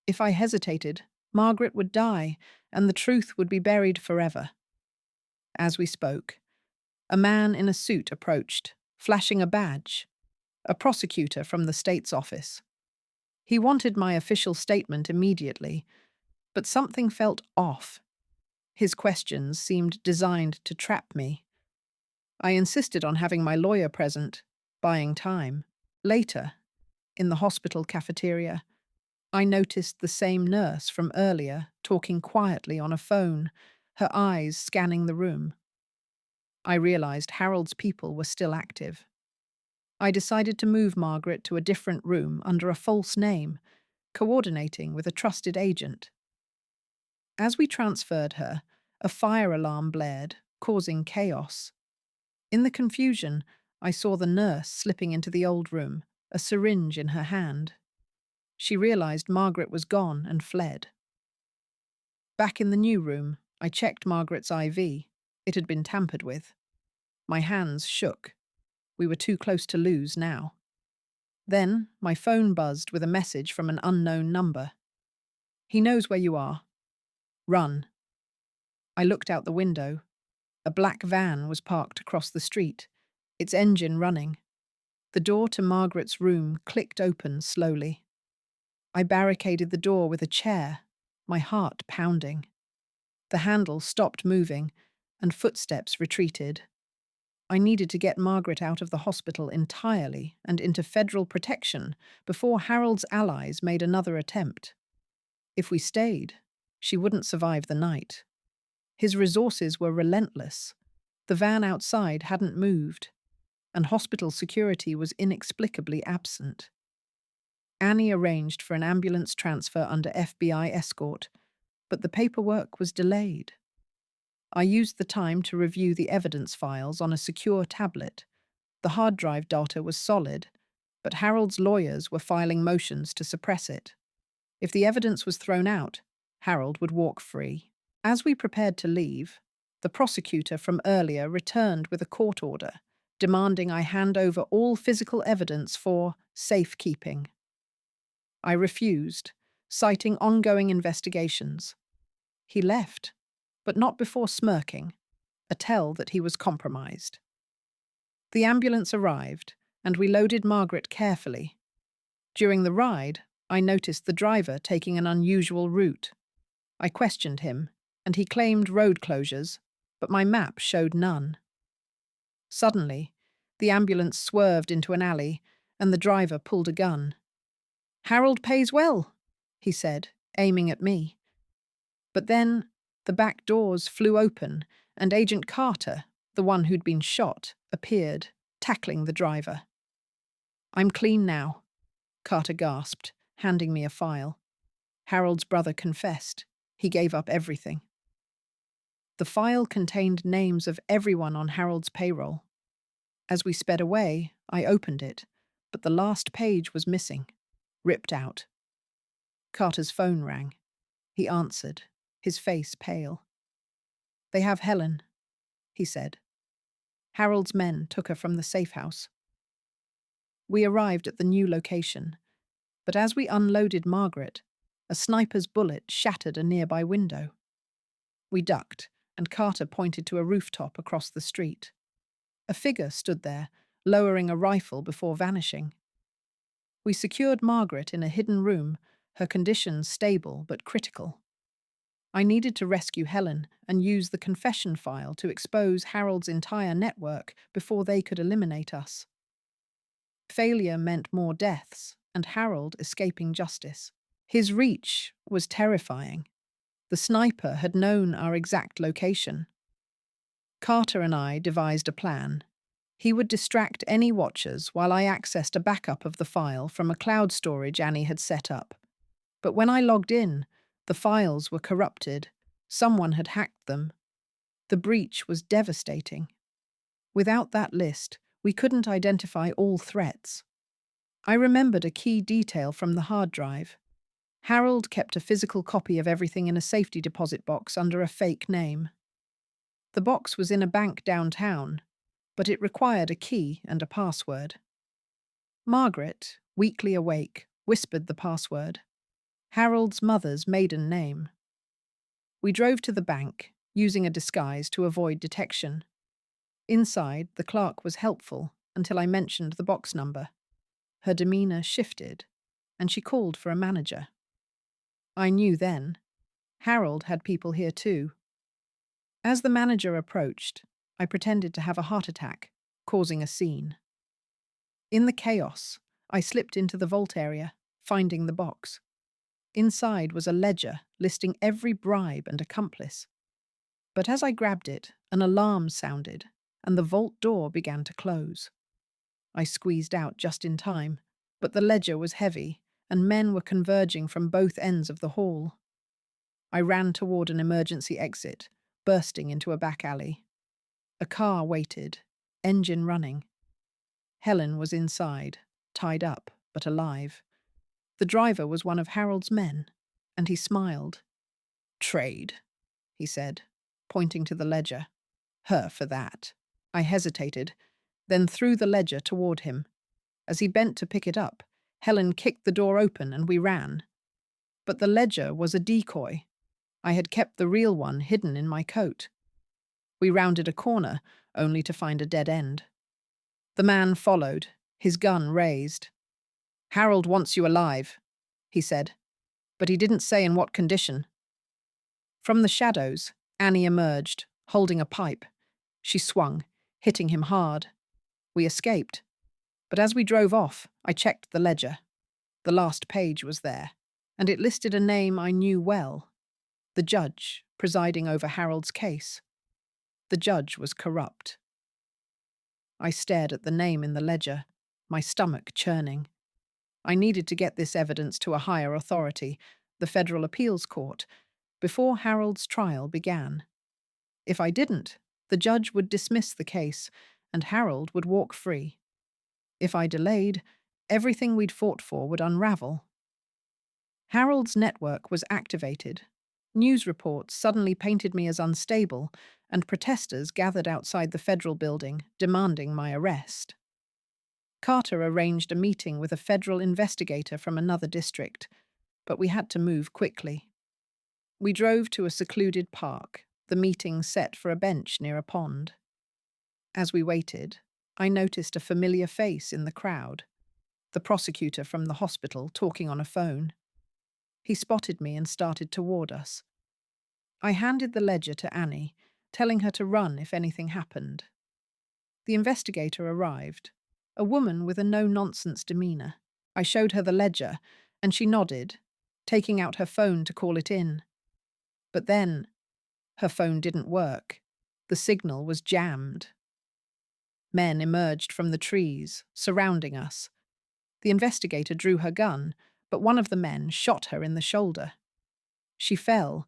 If I hesitated, Margaret would die, and the truth would be buried forever. As we spoke, a man in a suit approached, flashing a badge, a prosecutor from the state's office. He wanted my official statement immediately, but something felt off. His questions seemed designed to trap me. I insisted on having my lawyer present, buying time. Later, in the hospital cafeteria, I noticed the same nurse from earlier talking quietly on a phone, her eyes scanning the room. I realized Harold's people were still active. I decided to move Margaret to a different room under a false name, coordinating with a trusted agent. As we transferred her, a fire alarm blared, causing chaos. In the confusion, I saw the nurse slipping into the old room, a syringe in her hand. She realized Margaret was gone and fled. Back in the new room, I checked Margaret's IV. It had been tampered with. My hands shook. We were too close to lose now. Then, my phone buzzed with a message from an unknown number. "He knows where you are. Run." I looked out the window. A black van was parked across the street, its engine running. The door to Margaret's room clicked open slowly. I barricaded the door with a chair, my heart pounding. The handle stopped moving, and footsteps retreated. I needed to get Margaret out of the hospital entirely and into federal protection before Harold's allies made another attempt. If we stayed, she wouldn't survive the night. His resources were relentless. The van outside hadn't moved, and hospital security was inexplicably absent. Annie arranged for an ambulance transfer under FBI escort, but the paperwork was delayed. I used the time to review the evidence files on a secure tablet. The hard drive data was solid, but Harold's lawyers were filing motions to suppress it. If the evidence was thrown out, Harold would walk free. As we prepared to leave, the prosecutor from earlier returned with a court order, demanding I hand over all physical evidence for safekeeping. I refused, citing ongoing investigations. He left, but not before smirking, a tell that he was compromised. The ambulance arrived, and we loaded Margaret carefully. During the ride, I noticed the driver taking an unusual route. I questioned him, and he claimed road closures, but my map showed none. Suddenly, the ambulance swerved into an alley, and the driver pulled a gun. "Harold pays well," he said, aiming at me. But then, the back doors flew open, and Agent Carter, the one who'd been shot, appeared, tackling the driver. "I'm clean now," Carter gasped, handing me a file. Harold's brother confessed. He gave up everything. The file contained names of everyone on Harold's payroll. As we sped away, I opened it, but the last page was missing, ripped out. Carter's phone rang. He answered, his face pale. "They have Helen," he said. Harold's men took her from the safe house. We arrived at the new location, but as we unloaded Margaret, a sniper's bullet shattered a nearby window. We ducked, and Carter pointed to a rooftop across the street. A figure stood there, lowering a rifle before vanishing. We secured Margaret in a hidden room, her condition stable but critical. I needed to rescue Helen and use the confession file to expose Harold's entire network before they could eliminate us. Failure meant more deaths and Harold escaping justice. His reach was terrifying. The sniper had known our exact location. Carter and I devised a plan. He would distract any watchers while I accessed a backup of the file from a cloud storage Annie had set up. But when I logged in, the files were corrupted. Someone had hacked them. The breach was devastating. Without that list, we couldn't identify all threats. I remembered a key detail from the hard drive. Harold kept a physical copy of everything in a safety deposit box under a fake name. The box was in a bank downtown, but it required a key and a password. Margaret, weakly awake, whispered the password. Harold's mother's maiden name. We drove to the bank, using a disguise to avoid detection. Inside, the clerk was helpful until I mentioned the box number. Her demeanor shifted, and she called for a manager. I knew then. Harold had people here too. As the manager approached, I pretended to have a heart attack, causing a scene. In the chaos, I slipped into the vault area, finding the box. Inside was a ledger listing every bribe and accomplice. But as I grabbed it, an alarm sounded, and the vault door began to close. I squeezed out just in time, but the ledger was heavy, and men were converging from both ends of the hall. I ran toward an emergency exit, bursting into a back alley. A car waited, engine running. Helen was inside, tied up, but alive. The driver was one of Harold's men, and he smiled. "Trade," he said, pointing to the ledger. "Her for that." I hesitated, then threw the ledger toward him. As he bent to pick it up, Helen kicked the door open and we ran. But the ledger was a decoy. I had kept the real one hidden in my coat. We rounded a corner, only to find a dead end. The man followed, his gun raised. "Harold wants you alive," he said, but he didn't say in what condition. From the shadows, Annie emerged, holding a pipe. She swung, hitting him hard. We escaped. But as we drove off, I checked the ledger. The last page was there, and it listed a name I knew well. The judge presiding over Harold's case. The judge was corrupt. I stared at the name in the ledger, my stomach churning. I needed to get this evidence to a higher authority, the Federal Appeals Court, before Harold's trial began. If I didn't, the judge would dismiss the case, and Harold would walk free. If I delayed, everything we'd fought for would unravel. Harold's network was activated. News reports suddenly painted me as unstable, and protesters gathered outside the federal building, demanding my arrest. Carter arranged a meeting with a federal investigator from another district, but we had to move quickly. We drove to a secluded park, the meeting set for a bench near a pond. As we waited, I noticed a familiar face in the crowd, the prosecutor from the hospital talking on a phone. He spotted me and started toward us. I handed the ledger to Annie, telling her to run if anything happened. The investigator arrived, a woman with a no-nonsense demeanor. I showed her the ledger, and she nodded, taking out her phone to call it in. But then, her phone didn't work. The signal was jammed. Men emerged from the trees, surrounding us. The investigator drew her gun, but one of the men shot her in the shoulder. She fell,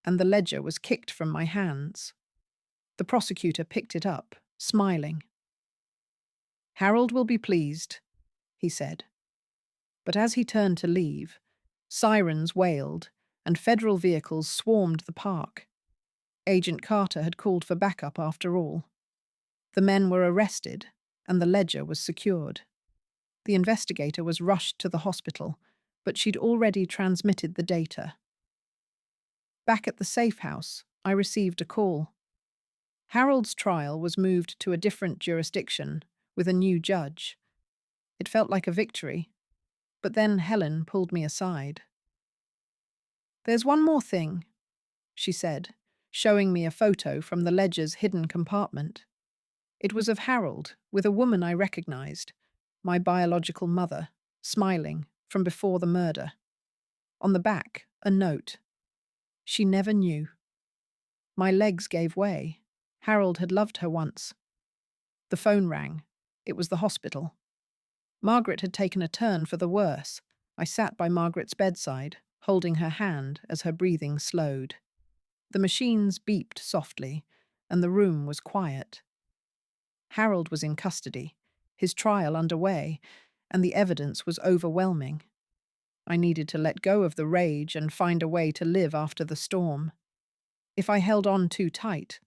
and the ledger was kicked from my hands. The prosecutor picked it up, smiling. "Harold will be pleased," he said. But as he turned to leave, sirens wailed, and federal vehicles swarmed the park. Agent Carter had called for backup after all. The men were arrested, and the ledger was secured. The investigator was rushed to the hospital, but she'd already transmitted the data. Back at the safe house, I received a call. Harold's trial was moved to a different jurisdiction, with a new judge. It felt like a victory, but then Helen pulled me aside. "There's one more thing," she said, showing me a photo from the ledger's hidden compartment. It was of Harold, with a woman I recognized, my biological mother, smiling, from before the murder. On the back, a note. She never knew. My legs gave way. Harold had loved her once. The phone rang. It was the hospital. Margaret had taken a turn for the worse. I sat by Margaret's bedside, holding her hand as her breathing slowed. The machines beeped softly, and the room was quiet. Harold was in custody, his trial underway, and the evidence was overwhelming. I needed to let go of the rage and find a way to live after the storm. If I held on too tight,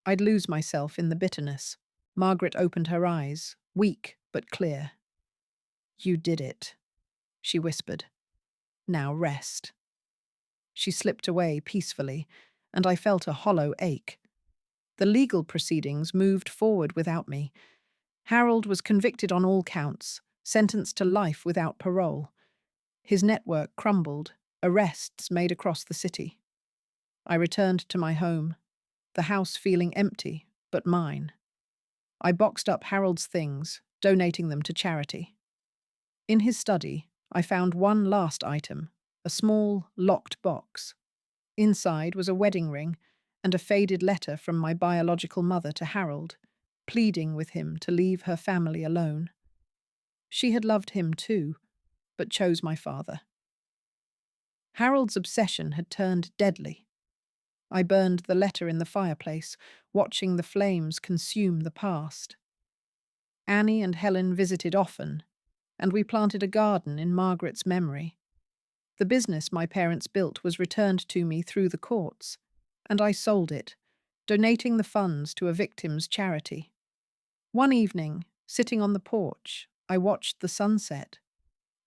I'd lose myself in the bitterness. Margaret opened her eyes, weak but clear. "You did it," she whispered. "Now rest." She slipped away peacefully, and I felt a hollow ache. The legal proceedings moved forward without me. Harold was convicted on all counts, sentenced to life without parole. His network crumbled, arrests made across the city. I returned to my home, the house feeling empty, but mine. I boxed up Harold's things, donating them to charity. In his study, I found one last item, a small, locked box. Inside was a wedding ring and a faded letter from my biological mother to Harold, pleading with him to leave her family alone. She had loved him too, but chose my father. Harold's obsession had turned deadly. I burned the letter in the fireplace, watching the flames consume the past. Annie and Helen visited often, and we planted a garden in Margaret's memory. The business my parents built was returned to me through the courts, and I sold it, donating the funds to a victims' charity. One evening, sitting on the porch, I watched the sunset.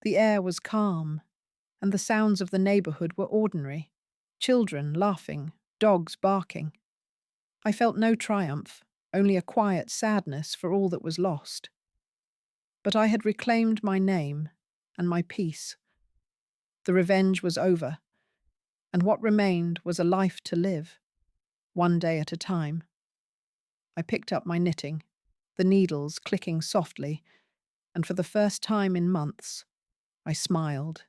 The air was calm, and the sounds of the neighborhood were ordinary. Children laughing, dogs barking. I felt no triumph, only a quiet sadness for all that was lost. But I had reclaimed my name and my peace. The revenge was over, and what remained was a life to live, one day at a time. I picked up my knitting, the needles clicking softly, and for the first time in months, I smiled.